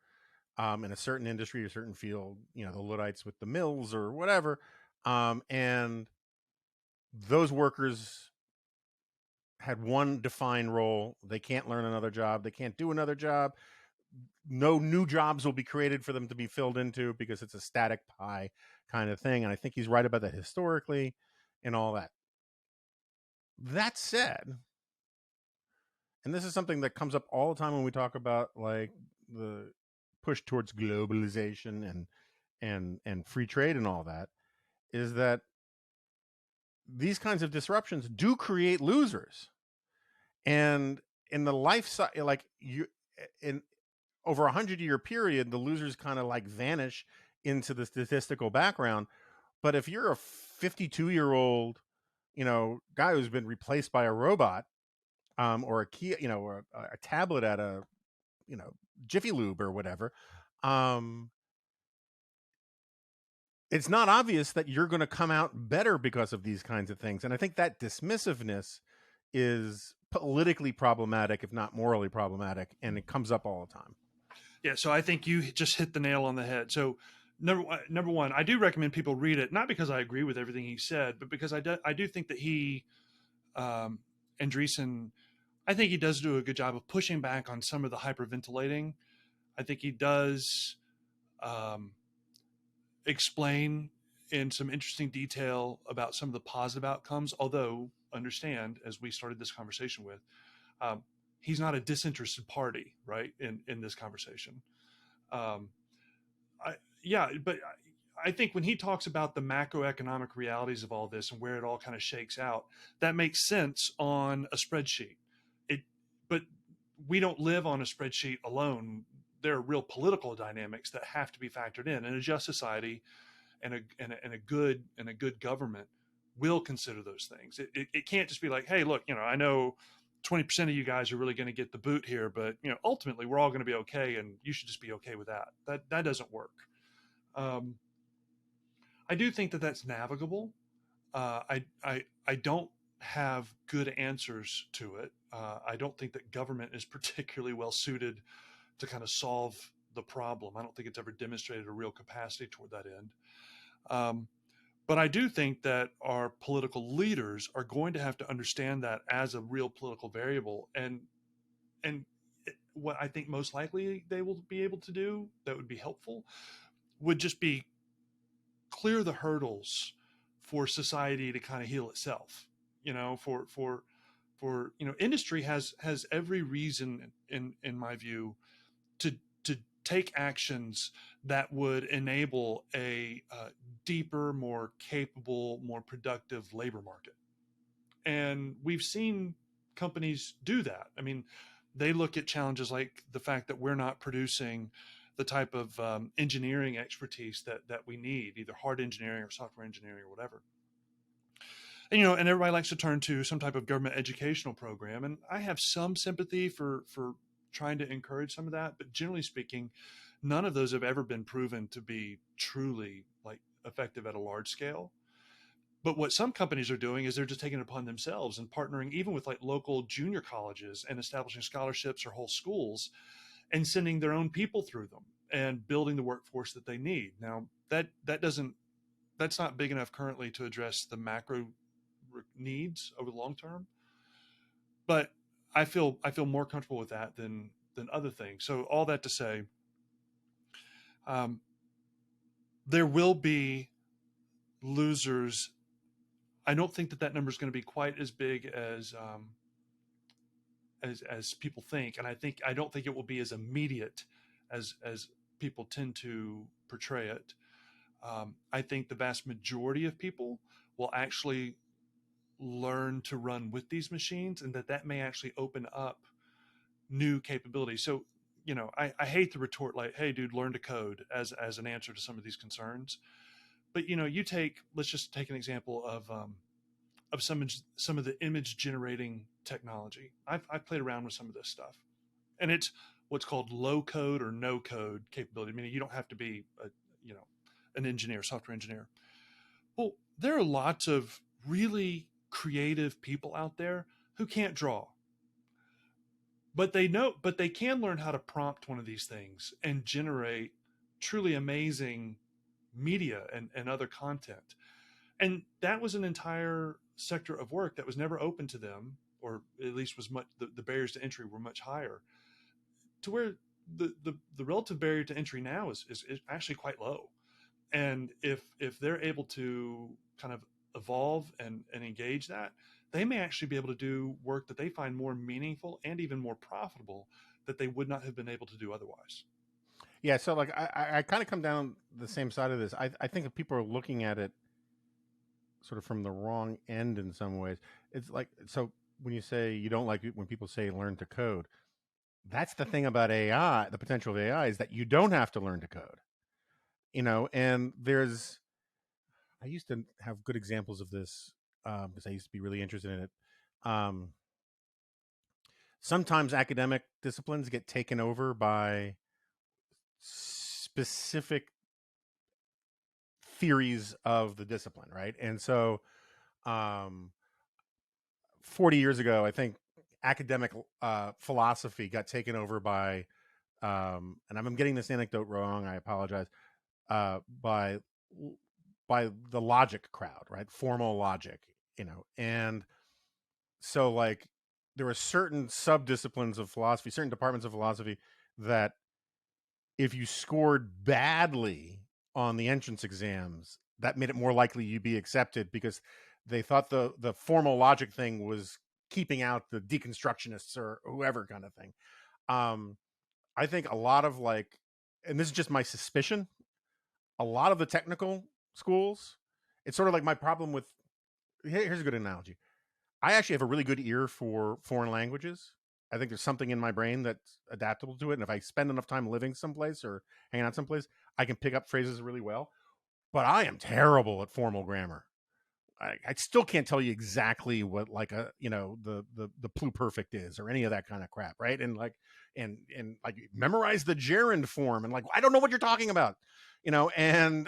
in a certain industry or certain field. The Luddites with the mills or whatever, and those workers had one defined role. They can't learn another job. They can't do another job. No new jobs will be created for them to be filled into, because it's a static pie kind of thing. And I think he's right about that historically and all that. That said, and this is something that comes up all the time when we talk about like the push towards globalization and free trade and all that, is that these kinds of disruptions do create losers. And in the life cycle, like you in over 100-year period, the losers kind of like vanish into the statistical background. But if you're a 52-year-old, guy who's been replaced by a robot, or a key, or a tablet at a, you know, Jiffy Lube or whatever, um, it's not obvious that you're going to come out better because of these kinds of things. And I think that dismissiveness is politically problematic, if not morally problematic, and it comes up all the time. Yeah, so I think you just hit the nail on the head. So number one, I do recommend people read it, not because I agree with everything he said, but because I do think that he, um, Andreessen, I think he does do a good job of pushing back on some of the hyperventilating. I think he does um, explain in some interesting detail about some of the positive outcomes. Although, understand, as we started this conversation with, um, he's not a disinterested party, right? In this conversation, um, I, yeah, but I think when he talks about the macroeconomic realities of all this and where it all kind of shakes out, that makes sense on a spreadsheet. It, but we don't live on a spreadsheet alone. There are real political dynamics that have to be factored in. And a just society and a good government will consider those things. It can't just be like, hey, look, I know 20% of you guys are really going to get the boot here, but ultimately we're all going to be okay, and you should just be okay with that. That doesn't work. Um, I do think that that's navigable. I don't have good answers to it. I don't think that government is particularly well suited to kind of solve the problem. I don't think it's ever demonstrated a real capacity toward that end. Um, but I do think that our political leaders are going to have to understand that as a real political variable, and what I think most likely they will be able to do that would be helpful would just be clear the hurdles for society to kind of heal itself. For industry has every reason in my view to to take actions that would enable a deeper, more capable, more productive labor market. And we've seen companies do that. I mean, they look at challenges like the fact that we're not producing the type of engineering expertise that we need, either hard engineering or software engineering or whatever. And everybody likes to turn to some type of government educational program, and I have some sympathy for trying to encourage some of that, but generally speaking, none of those have ever been proven to be truly like effective at a large scale. But what some companies are doing is they're just taking it upon themselves and partnering even with like local junior colleges and establishing scholarships or whole schools and sending their own people through them and building the workforce that they need. Now that's not big enough currently to address the macro needs over the long term, but I feel more comfortable with that than other things. So all that to say, um, there will be losers. I don't think that number is going to be quite as big as people think, and I don't think it will be as immediate as people tend to portray it. I think the vast majority of people will actually learn to run with these machines, and that may actually open up new capabilities. So, I hate the retort like, "Hey, dude, learn to code," as an answer to some of these concerns. But let's just take an example of some of the image generating technology. I've played around with some of this stuff, and it's what's called low code or no code capability. Meaning you don't have to be you know an engineer, software engineer. Well, there are lots of really creative people out there who can't draw, but they can learn how to prompt one of these things and generate truly amazing media and other content. And that was an entire sector of work that was never open to them, or at least was much the barriers to entry were much higher, to where the relative barrier to entry now is actually quite low. And if they're able to kind of evolve and engage that, they may actually be able to do work that they find more meaningful and even more profitable that they would not have been able to do otherwise. Yeah, so like I kind of come down the same side of this. I think if people are looking at it sort of from the wrong end in some ways, it's like, so when you say you don't like it when people say learn to code, that's the thing about AI, the potential of AI is that you don't have to learn to code, and I used to have good examples of this because I used to be really interested in it. Um, Sometimes academic disciplines get taken over by specific theories of the discipline, right? And so, um, 40 years ago, I think academic philosophy got taken over by, and I'm getting this anecdote wrong. I apologize. Uh, by by the logic crowd, right? Formal logic, and so like there were certain sub disciplines of philosophy, certain departments of philosophy that if you scored badly on the entrance exams, that made it more likely you'd be accepted because they thought the formal logic thing was keeping out the deconstructionists or whoever kind of thing. Um, I think a lot of like, and this is just my suspicion, a lot of the technical schools, it's sort of like my problem with. Here's a good analogy. I actually have a really good ear for foreign languages. I think there's something in my brain that's adaptable to it. And if I spend enough time living someplace or hanging out someplace, I can pick up phrases really well. But I am terrible at formal grammar. I still can't tell you exactly what like the pluperfect is or any of that kind of crap, right? And like and like memorize the gerund form and like I don't know what you're talking about, and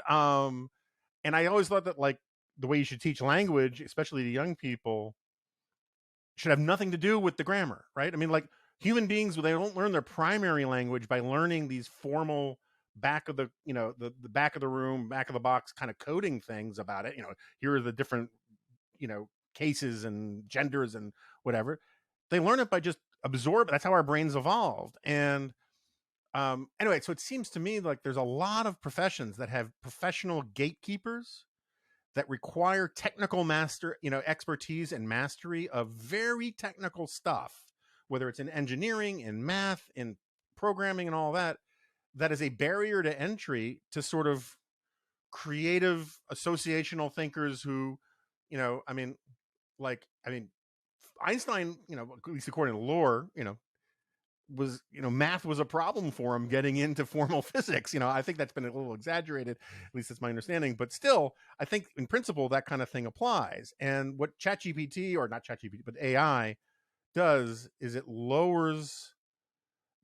I always thought that like the way you should teach language, especially to young people, should have nothing to do with the grammar, right? I mean, like human beings, they don't learn their primary language by learning these formal back of the back of the room, back of the box kind of coding things about it. Here are the different, cases and genders and whatever. They learn it by just absorb. That's how our brains evolved. And anyway, so it seems to me like there's a lot of professions that have professional gatekeepers that require technical expertise and mastery of very technical stuff, whether it's in engineering, in math, in programming, and all that. That is a barrier to entry to sort of creative associational thinkers who, I mean, Einstein, at least according to lore, was math was a problem for him getting into formal physics. I think that's been a little exaggerated, at least that's my understanding, but still I think in principle that kind of thing applies. And what ChatGPT, or not ChatGPT but AI, does is it lowers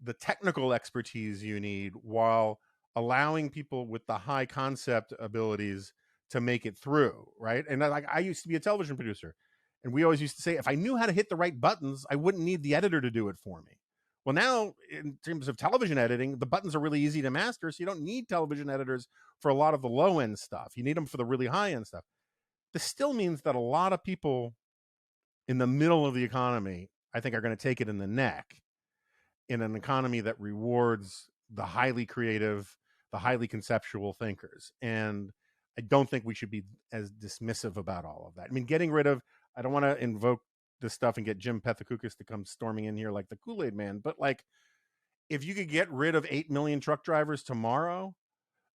the technical expertise you need while allowing people with the high concept abilities to make it through, right? And like I used to be a television producer, and we always used to say if I knew how to hit the right buttons, I wouldn't need the editor to do it for me. Well, now in terms of television editing, the buttons are really easy to master, so you don't need television editors for a lot of the low end stuff. You need them for the really high end stuff. This still means that a lot of people in the middle of the economy, I think, are going to take it in the neck in an economy that rewards the highly creative, the highly conceptual thinkers. And I don't think we should be as dismissive about all of that. I mean, getting rid of, I don't want to invoke this stuff and get Jim Pethokoukis to come storming in here like the Kool-Aid man, but like if you could get rid of 8 million truck drivers tomorrow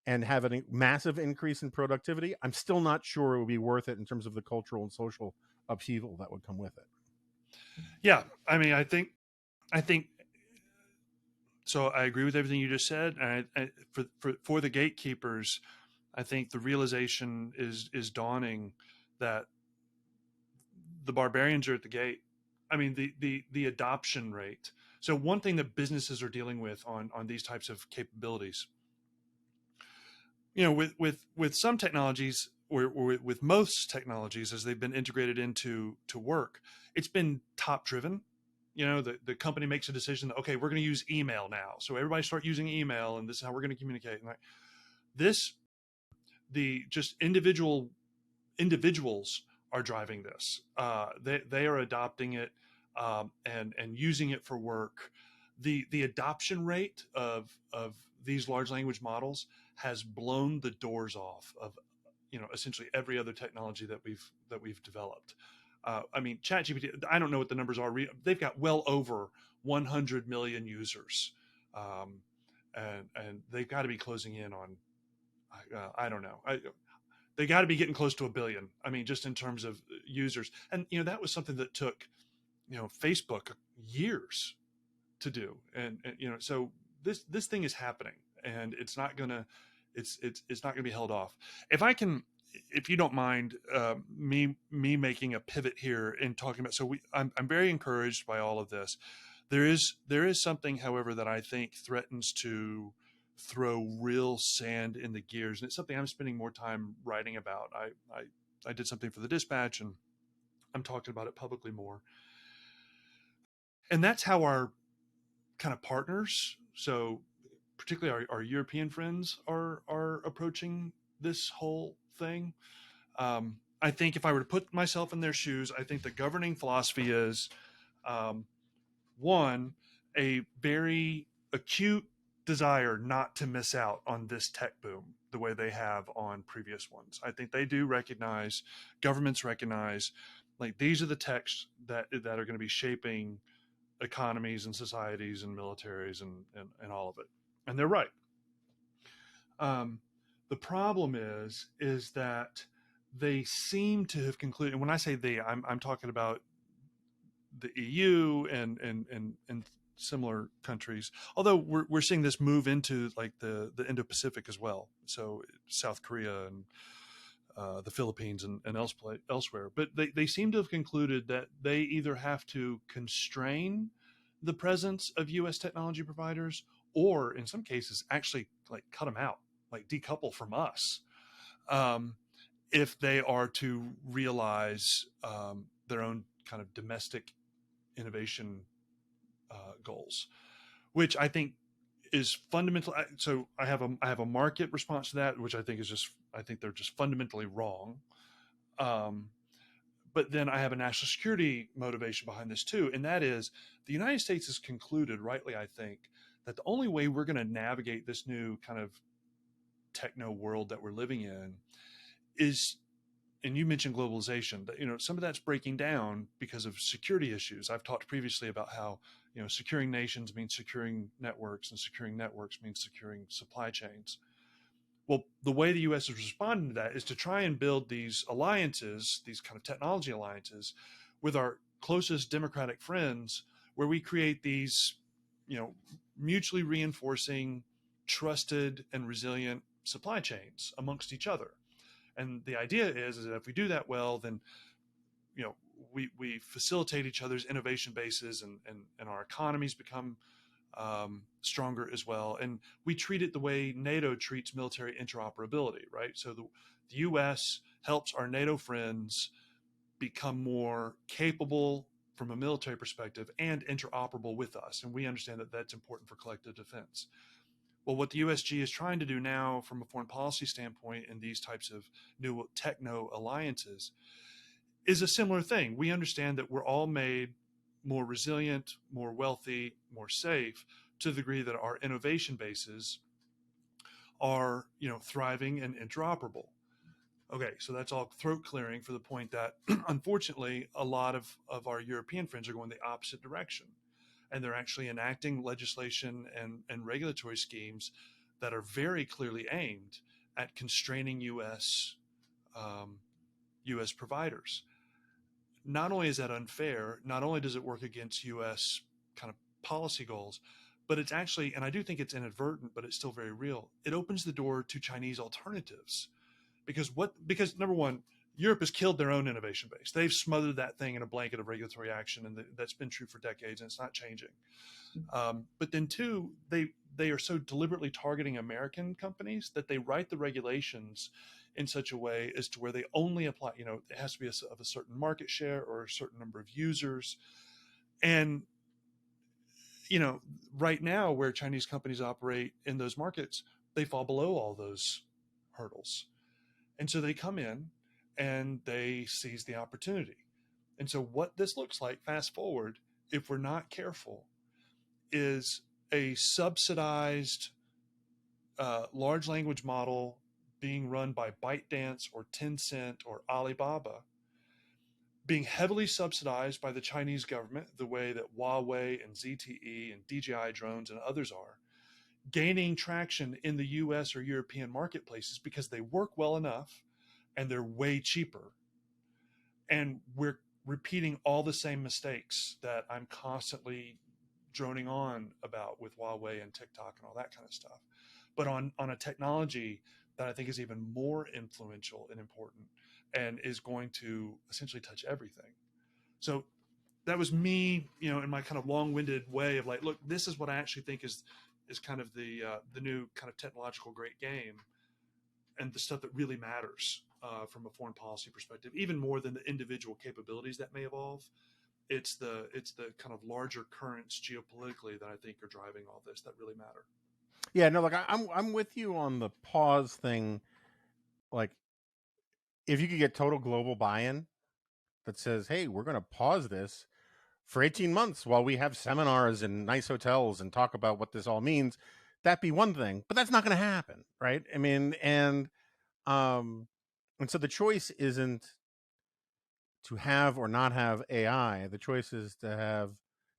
and have a massive increase in productivity, I'm still not sure it would be worth it in terms of the cultural and social upheaval that would come with it. Yeah, I mean, I think so. I agree with everything you just said. And for the gatekeepers, I think the realization is dawning that the barbarians are at the gate. I mean, the adoption rate. So one thing that businesses are dealing with on these types of capabilities, with some technologies, or with most technologies, as they've been integrated into to work, it's been top driven. The company makes a decision that, okay, we're going to use email now, so everybody start using email, and this is how we're going to communicate. And like this, the just individuals are driving this. They are adopting it, and using it for work. The adoption rate of these large language models has blown the doors off of essentially every other technology that we've developed. I mean, ChatGPT, I don't know what the numbers are. They've got well over 100 million users. Um, and they've got to be closing in on, I don't know. They got to be getting close to a billion. I mean, just in terms of users. And, that was something that took, Facebook years to do. And so this thing is happening, and it's not gonna, it's not gonna be held off. If you don't mind, me making a pivot here and talking about, I'm very encouraged by all of this. There is something, however, that I think threatens to throw real sand in the gears, and it's something I'm spending more time writing about. I did something for the Dispatch, and I'm talking about it publicly more. And that's how our kind of partners, so particularly our European friends, are approaching this whole thing. I think if I were to put myself in their shoes, I think the governing philosophy is, um, one, a very acute desire not to miss out on this tech boom the way they have on previous ones. I think they do recognize, governments recognize, like, these are the techs that are going to be shaping economies and societies and militaries and all of it. And they're right. Um, the problem is that they seem to have concluded, and when I say they, I'm talking about the EU and similar countries. Although we're seeing this move into like the Indo-Pacific as well. So South Korea and the Philippines and elsewhere. But they seem to have concluded that they either have to constrain the presence of U.S. technology providers, or in some cases actually like cut them out, like decouple from us, um, if they are to realize their own kind of domestic innovation goals, which I think is fundamental. So I have a market response to that, which I think is just, I think they're just fundamentally wrong. Um, but then I have a national security motivation behind this too, and that is the United States has concluded, rightly, I think, that the only way we're going to navigate this new kind of techno world that we're living in is, and you mentioned globalization, that some of that's breaking down because of security issues. I've talked previously about how securing nations means securing networks, and securing networks means securing supply chains. Well, the way the U.S. is responding to that is to try and build these alliances, these kind of technology alliances, with our closest democratic friends, where we create these, mutually reinforcing, trusted, and resilient supply chains amongst each other. And the idea is that if we do that well, then we facilitate each other's innovation bases, and our economies become stronger as well. And we treat it the way NATO treats military interoperability, right? So the U.S. helps our NATO friends become more capable from a military perspective and interoperable with us. And we understand that that's important for collective defense. Well, what the USG is trying to do now from a foreign policy standpoint in these types of new techno alliances is a similar thing. We understand that we're all made more resilient, more wealthy, more safe to the degree that our innovation bases are, thriving and interoperable. Okay, so that's all throat clearing for the point that unfortunately a lot of our European friends are going the opposite direction. And they're actually enacting legislation and regulatory schemes that are very clearly aimed at constraining U.S. providers. Not only is that unfair, not only does it work against U.S. kind of policy goals, but it's actually, and I do think it's inadvertent, but it's still very real, it opens the door to Chinese alternatives. Because number one, Europe has killed their own innovation base. They've smothered that thing in a blanket of regulatory action, and that's been true for decades, and it's not changing. But then two, they are so deliberately targeting American companies that they write the regulations in such a way as to where they only apply, it has to be of a certain market share or a certain number of users. And, right now where Chinese companies operate in those markets, they fall below all those hurdles. And so they come in and they seize the opportunity. And so what this looks like, fast forward, if we're not careful, is a subsidized large language model being run by ByteDance or Tencent or Alibaba being heavily subsidized by the Chinese government, the way that Huawei and ZTE and DJI drones and others are, gaining traction in the US or European marketplaces because they work well enough and they're way cheaper. And we're repeating all the same mistakes that I'm constantly droning on about with Huawei and TikTok and all that kind of stuff. But on a technology that I think is even more influential and important and is going to essentially touch everything. So that was me, in my kind of long-winded way of like, look, this is what I actually think is kind of the new kind of technological great game, and the stuff that really matters from a foreign policy perspective, even more than the individual capabilities that may evolve. It's the kind of larger currents geopolitically that I think are driving all this that really matter. Yeah, no, like I'm with you on the pause thing. Like, if you could get total global buy-in that says, "Hey, we're going to pause this for 18 months while we have seminars in nice hotels and talk about what this all means," that'd be one thing. But that's not going to happen, right? I mean, um, and so the choice isn't to have or not have AI. The choice is to have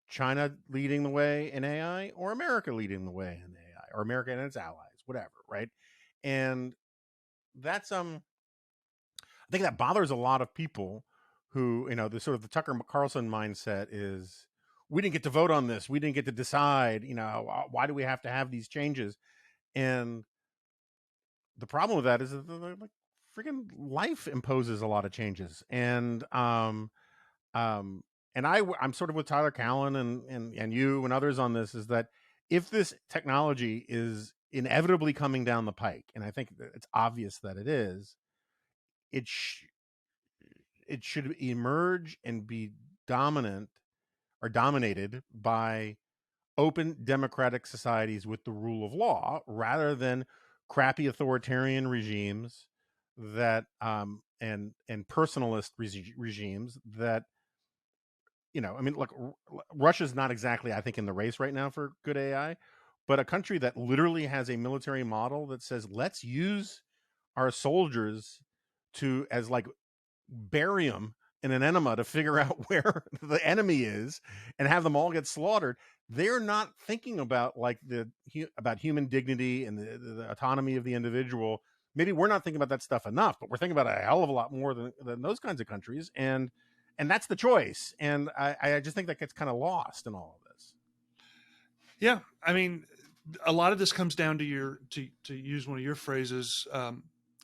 China leading the way in AI or America leading the way in AI or America and its allies, whatever, right? And that's I think that bothers a lot of people who, the sort of the Tucker Carlson mindset is, we didn't get to vote on this, we didn't get to decide, why do we have to have these changes? And the problem with that is that like freaking life imposes a lot of changes. Um and I'm sort of with Tyler Cowen and you and others on this, is that if this technology is inevitably coming down the pike, and I think that it's obvious that it is, it it should emerge and be dominant or dominated by open democratic societies with the rule of law, rather than crappy authoritarian regimes that and personalist regimes that, I mean, look, Russia's not exactly, I think, in the race right now for good AI, but a country that literally has a military model that says, let's use our soldiers to as like barium in an enema to figure out where the enemy is and have them all get slaughtered. They're not thinking about like about human dignity and the autonomy of the individual. Maybe we're not thinking about that stuff enough, but we're thinking about a hell of a lot more than those kinds of countries. And that's the choice. And I just think that gets kind of lost in all of this. Yeah, I mean, a lot of this comes down to to use one of your phrases,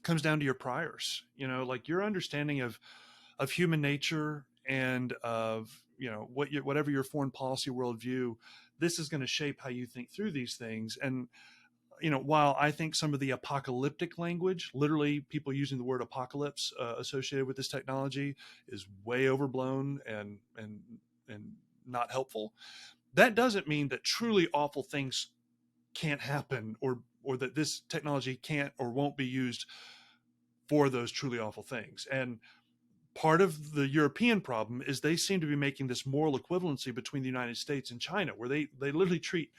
comes down to your priors. Like your understanding of human nature and of whatever your foreign policy worldview. This is going to shape how you think through these things. And while I think some of the apocalyptic language, literally people using the word apocalypse associated with this technology, is way overblown and not helpful, that doesn't mean that truly awful things can't happen, or that this technology can't or won't be used for those truly awful things. And part of the European problem is they seem to be making this moral equivalency between the United States and China, where they literally treat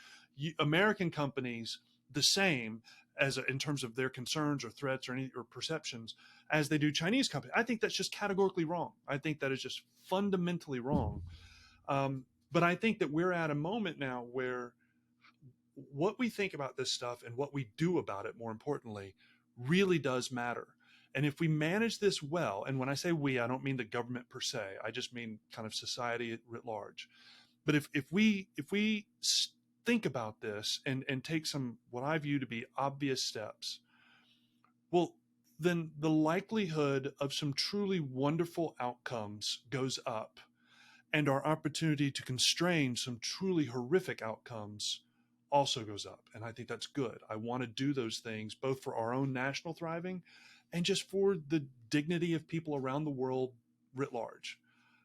American companies the same as in terms of their concerns or threats or perceptions as they do Chinese companies. I think that's just categorically wrong. I think that is just fundamentally wrong. But I think that we're at a moment now where what we think about this stuff and what we do about it, more importantly, really does matter. And if we manage this well, and when I say we, I don't mean the government per se, I just mean kind of society writ large. But if we think about this and take some what I view to be obvious steps, well, then the likelihood of some truly wonderful outcomes goes up, and our opportunity to constrain some truly horrific outcomes also goes up. And I think that's good. I want to do those things both for our own national thriving and just for the dignity of people around the world writ large.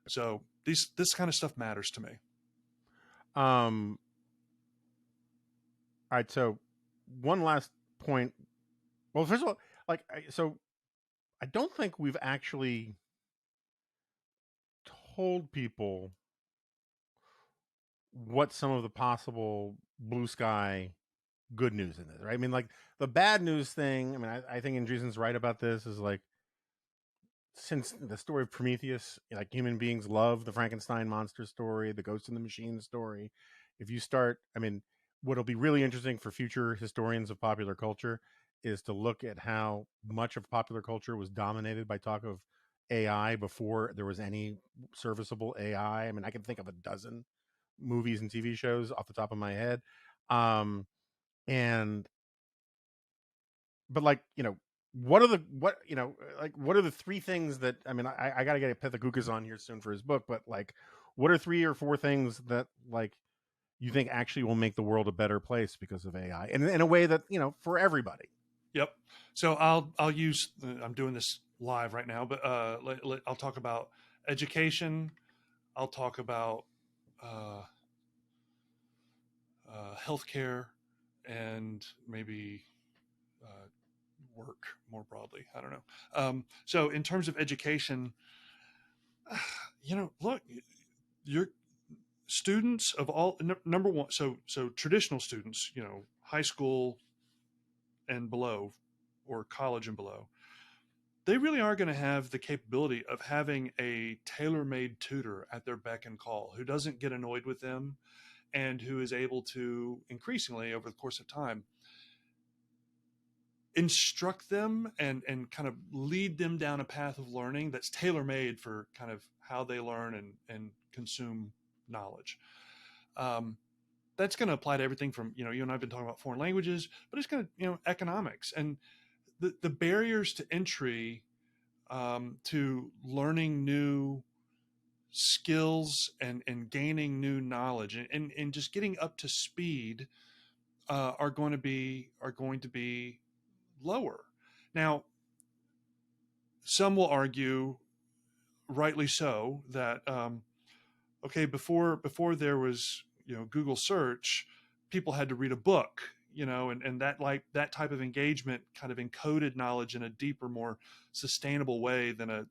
So this kind of stuff matters to me. Um, all right. So one last point. Well, first of all, so I don't think we've actually told people what some of the possible blue sky good news in this, right? I mean, like the bad news thing. I mean, I think Andreessen's right about this. Is like since the story of Prometheus, like human beings love the Frankenstein monster story, the Ghost in the Machine story. If you start, I mean, what'll be really interesting for future historians of popular culture is to look at how much of popular culture was dominated by talk of AI before there was any serviceable AI. I mean, I can think of a dozen movies and TV shows off the top of my head. Um, and but like what are the what like what are the three things that I mean I got to get Pethagukas on here soon for his book, but like what are three or four things that like you think actually will make the world a better place because of AI and in a way that for everybody. Yep. So I'll use. I'm doing this live right now, but I'll talk about education. I'll talk about uh, healthcare, and maybe uh, work more broadly. I don't know. So in terms of education, look, your students of all number one. So traditional students, high school and below, or college and below, they really are going to have the capability of having a tailor-made tutor at their beck and call who doesn't get annoyed with them and who is able to increasingly over the course of time instruct them and kind of lead them down a path of learning that's tailor-made for kind of how they learn and consume knowledge. um, that's going to apply to everything from you and I've been talking about foreign languages, but it's going to economics and the barriers to entry to learning new skills and gaining new knowledge and just getting up to speed are going to be lower. Now, some will argue, rightly so, that okay, before there was Google search, people had to read a book, and that like that type of engagement kind of encoded knowledge in a deeper, more sustainable way than a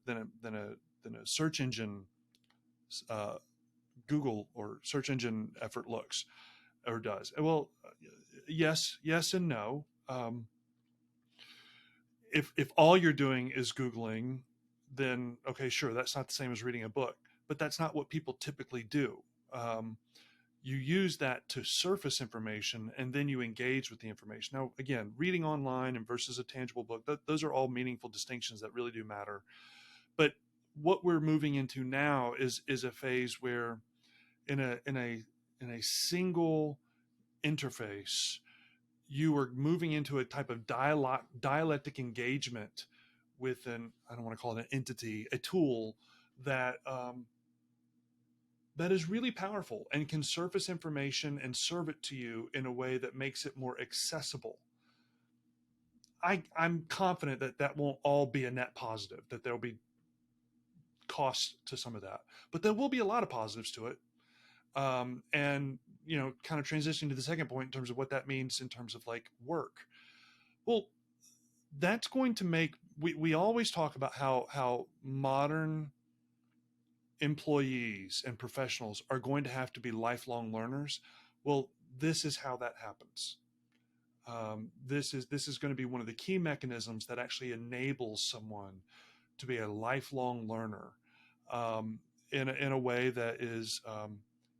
search engine, uh, Google or search engine effort looks or does. Well, yes and no. If all you're doing is Googling, then okay, sure, that's not the same as reading a book, but that's not what people typically do. Um, you use that to surface information and then you engage with the information. Now, again, reading online and versus a tangible book, those are all meaningful distinctions that really do matter. But what we're moving into now is a phase where in a single interface, you are moving into a type of dialectic engagement with I don't want to call it an entity, a tool that that is really powerful and can surface information and serve it to you in a way that makes it more accessible. I'm confident that that won't all be a net positive, that there'll be costs to some of that, but there will be a lot of positives to it. And kind of transitioning to the second point in terms of what that means in terms of like work. Well, that's going to make we always talk about how modern employees and professionals are going to have to be lifelong learners. Well, this is how that happens. This is going to be one of the key mechanisms that actually enables someone to be a lifelong learner, in a way that is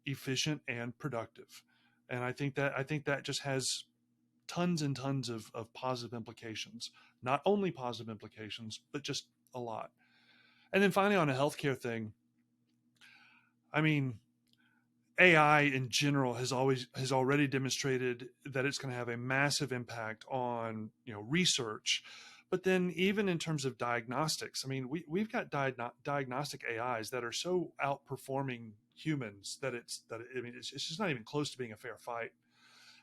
efficient and productive. And I think that just has tons and tons of positive implications. Not only positive implications, but just a lot. And then finally, on a healthcare thing, I mean, AI in general has already demonstrated that it's going to have a massive impact on research, but then even in terms of diagnostics, I mean we've got diagnostic AIs that are so outperforming humans that it's just not even close to being a fair fight.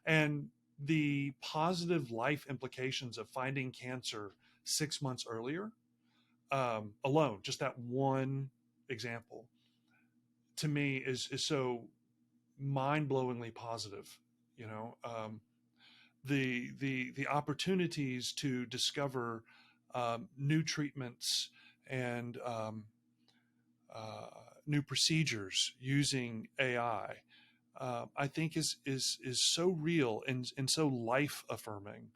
And the positive life implications of finding cancer 6 months earlier, alone, just that one example, to me is so mind-blowingly positive. You know, the opportunities to discover new treatments and uh, new procedures using AI, I think is so real and so life affirming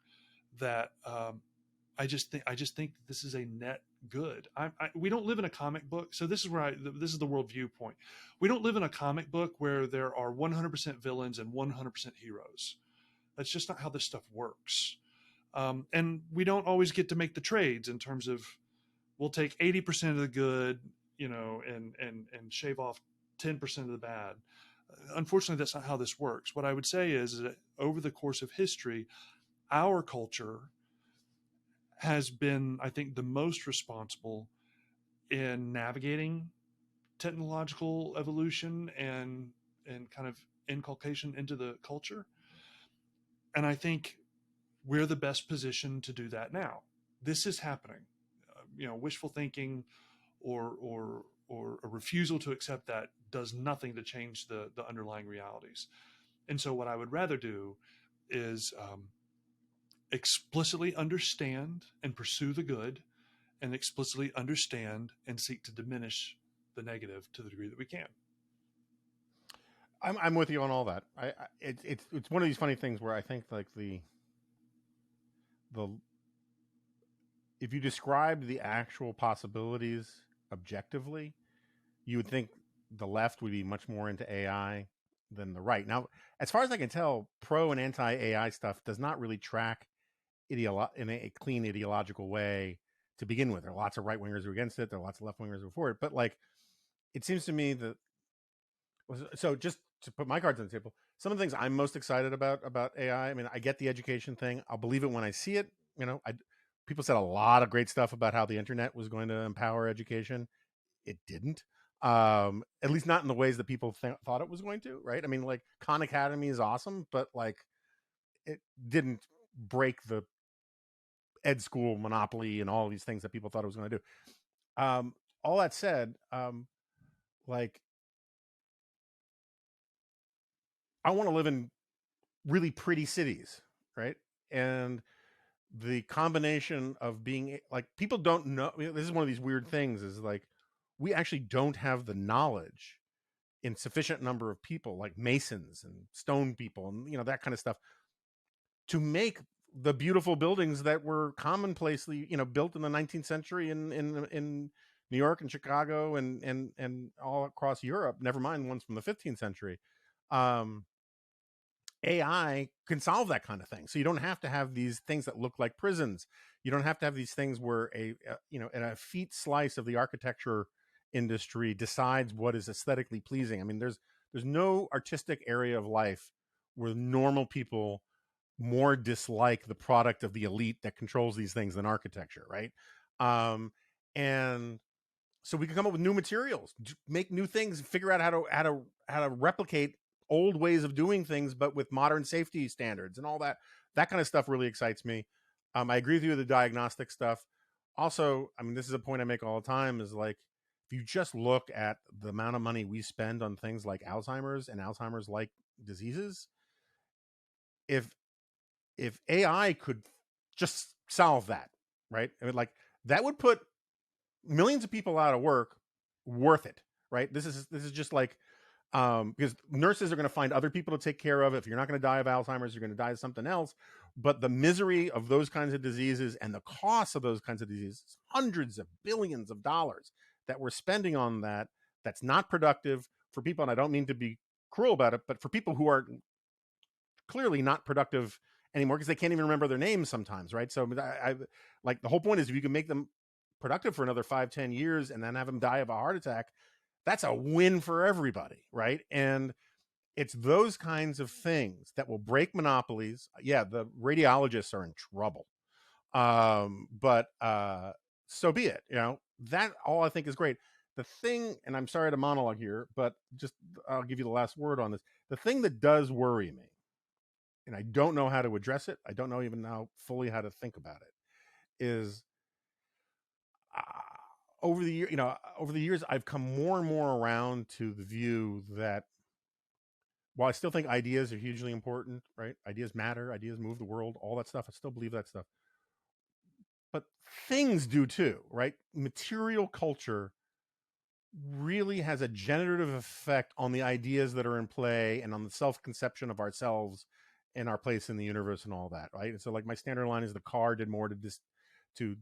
that I just think this is a net good. We don't live in a comic book, so this is where this is the world viewpoint. We don't live in a comic book where there are 100% villains and 100% heroes. That's just not how this stuff works. And we don't always get to make the trades in terms of we'll take 80% of the good, and shave off 10% of the bad. Unfortunately, that's not how this works. What I would say is that over the course of history, our culture has been, I think, the most responsible in navigating technological evolution and kind of inculcation into the culture. And I think we're the best positioned to do that now. This is happening. Wishful thinking or a refusal to accept that does nothing to change the underlying realities. And so, what I would rather do is explicitly understand and pursue the good, and explicitly understand and seek to diminish the negative to the degree that we can. I'm with you on all that. It's one of these funny things where I think like the if you describe the actual possibilities objectively, you would think the left would be much more into AI than the right. Now, as far as I can tell, pro and anti AI stuff does not really track in a clean ideological way to begin with. There are lots of right wingers who are against it. There are lots of left wingers who are for it. But like, it seems to me that so just to put my cards on the table, some of the things I'm most excited about AI. I mean, I get the education thing. I'll believe it when I see it. People said a lot of great stuff about how the internet was going to empower education. It didn't. At least not in the ways that people thought it was going to. Right? I mean, like Khan Academy is awesome, but like it didn't break the ed school monopoly and all these things that people thought it was going to do. All that said, like I want to live in really pretty cities, right? And the combination of being like people don't know. This is one of these weird things. Is like we actually don't have the knowledge in sufficient number of people, like masons and stone people, and that kind of stuff, to make the beautiful buildings that were commonplacely, built in the 19th century in New York and Chicago and all across Europe. Never mind ones from the 15th century. AI can solve that kind of thing. So you don't have to have these things that look like prisons. You don't have to have these things where a feet slice of the architecture industry decides what is aesthetically pleasing. I mean, there's no artistic area of life where normal people more dislike the product of the elite that controls these things than architecture, right? And so we can come up with new materials, make new things, figure out how to replicate old ways of doing things, but with modern safety standards and all that. That kind of stuff really excites me. I agree with you with the diagnostic stuff. Also, I mean, this is a point I make all the time: is like if you just look at the amount of money we spend on things like Alzheimer's and Alzheimer's-like diseases, if AI could just solve that, right? I mean, like that would put millions of people out of work, worth it, right? This is just like because nurses are going to find other people to take care of. If you're not going to die of Alzheimer's, you're going to die of something else. But the misery of those kinds of diseases and the cost of those kinds of diseases, hundreds of billions of dollars that we're spending on that's not productive for people. And I don't mean to be cruel about it, but for people who are clearly not productive anymore because they can't even remember their names sometimes, right? So I like the whole point is if you can make them productive for another 5-10 years and then have them die of a heart attack, that's a win for everybody, right? And it's those kinds of things that will break monopolies. Yeah, the radiologists are in trouble, but so be it. That all I think is great. The thing, and I'm sorry to monologue here, but just I'll give you the last word on this. The thing that does worry me, and I don't know how to address it, I don't know even now fully how to think about it, is over the years, I've come more and more around to the view that while I still think ideas are hugely important, right? Ideas matter, ideas move the world, all that stuff. I still believe that stuff. But things do too, right? Material culture really has a generative effect on the ideas that are in play and on the self-conception of ourselves and our place in the universe and all that, right? And so like my standard line is the car did more to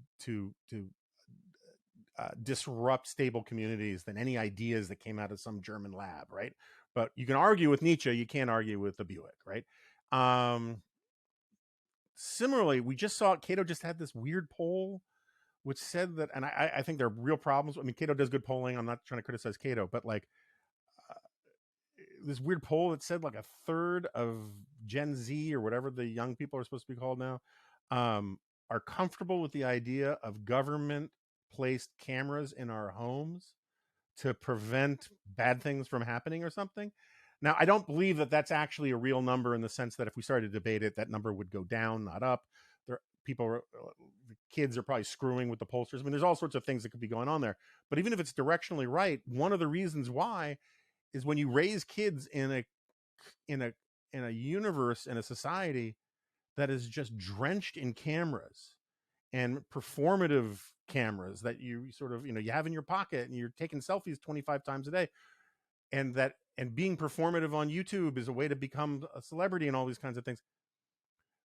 disrupt stable communities than any ideas that came out of some German lab, right? But you can argue with Nietzsche, you can't argue with the Buick, right? Similarly, we just saw Cato just had this weird poll which said that, and I think there are real problems. I mean, Cato does good polling. I'm not trying to criticize Cato, but like this weird poll that said like a third of Gen Z or whatever the young people are supposed to be called now are comfortable with the idea of government placed cameras in our homes to prevent bad things from happening or something. Now, I don't believe that that's actually a real number in the sense that if we started to debate it, that number would go down, not up. There, the kids are probably screwing with the pollsters. I mean, there's all sorts of things that could be going on there. But even if it's directionally right, one of the reasons why is when you raise kids in a in a universe, in a society that is just drenched in cameras and performative cameras that you sort of you have in your pocket and you're taking selfies 25 times a day, and being performative on YouTube is a way to become a celebrity and all these kinds of things.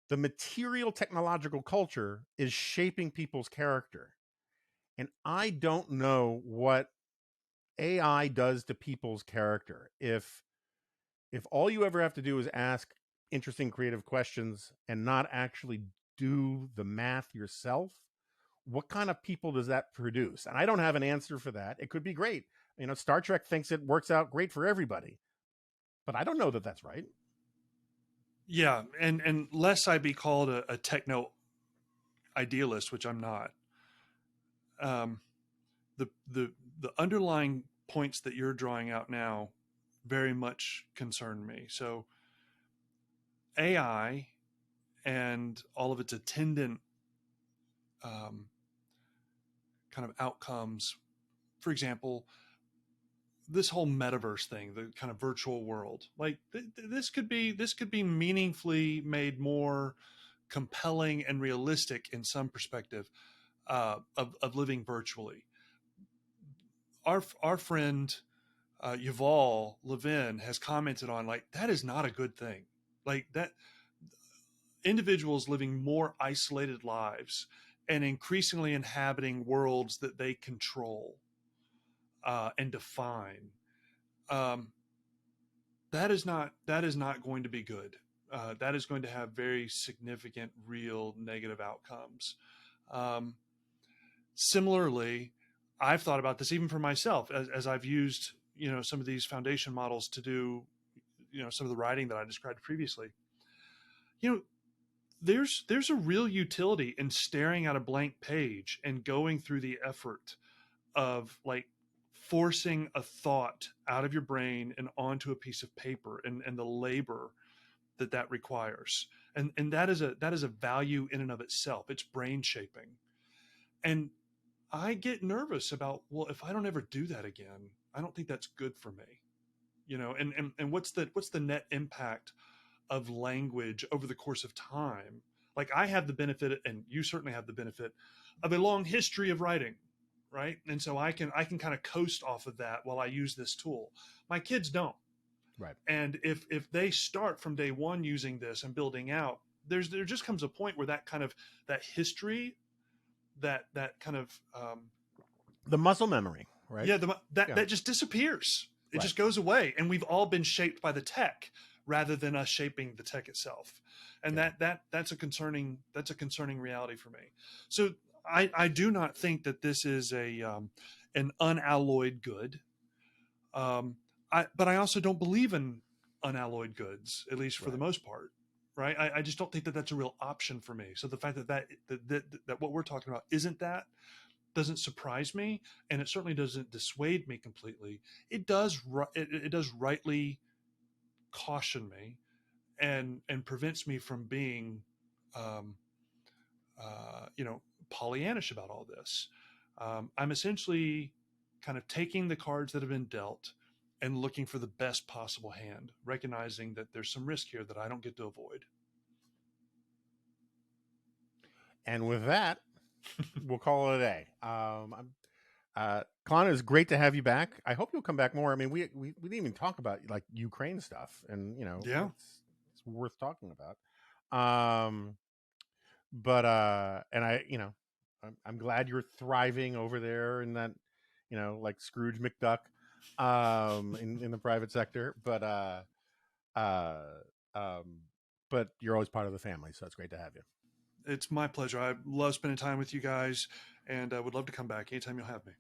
The material technological culture is shaping people's character, and I don't know what AI does to people's character. If all you ever have to do is ask interesting creative questions and not actually do the math yourself, what kind of people does that produce? And I don't have an answer for that. It could be great. Star Trek thinks it works out great for everybody, but I don't know that that's right. Yeah, and lest I be called a techno idealist, which I'm not. Um, the underlying points that you're drawing out now very much concern me. So AI and all of its attendant um, kind of outcomes. For example, this whole metaverse thing, the kind of virtual world, like this could be meaningfully made more compelling and realistic in some perspective of living virtually. Our friend Yuval Levin has commented on like that is not a good thing. Like that individuals living more isolated lives and increasingly inhabiting worlds that they control and define. Um, that is not going to be good. That is going to have very significant, real negative outcomes. Um, Similarly, I've thought about this even for myself as I've used some of these foundation models to do some of the writing that I described previously. You know, there's a real utility in staring at a blank page and going through the effort of like forcing a thought out of your brain and onto a piece of paper and the labor that requires and that is a value in and of itself. It's brain shaping. And I get nervous about, well, if I don't ever do that again, I don't think that's good for me. And what's the net impact of language over the course of time? Like I have the benefit, and you certainly have the benefit of a long history of writing, right? And so I can kind of coast off of that while I use this tool. My kids don't. Right. And if they start from day one using this and building out, there just comes a point where that kind of that history, that kind of The muscle memory, right? yeah, Yeah. that just disappears. It Right. just goes away, and we've all been shaped by the tech rather than us shaping the tech itself. And Yeah. that's a concerning reality for me. So I do not think that this is an unalloyed good. But I also don't believe in unalloyed goods, at least for the Right. most part. Right? I just don't think that that's a real option for me. So the fact that what we're talking about isn't that doesn't surprise me, and it certainly doesn't dissuade me completely. It does rightly caution me and prevents me from being um, Pollyannish about all this. I'm essentially kind of taking the cards that have been dealt and looking for the best possible hand, recognizing that there's some risk here that I don't get to avoid. And with that, we'll call it a day. Klon, it's great to have you back. I hope you'll come back more. I mean, we didn't even talk about like Ukraine stuff, and Yeah. it's worth talking about. But and I I'm glad you're thriving over there in that, like Scrooge McDuck, in the private sector. Uh, um, but you're always part of the family, so it's great to have you. It's my pleasure. I love spending time with you guys, and I would love to come back anytime you'll have me.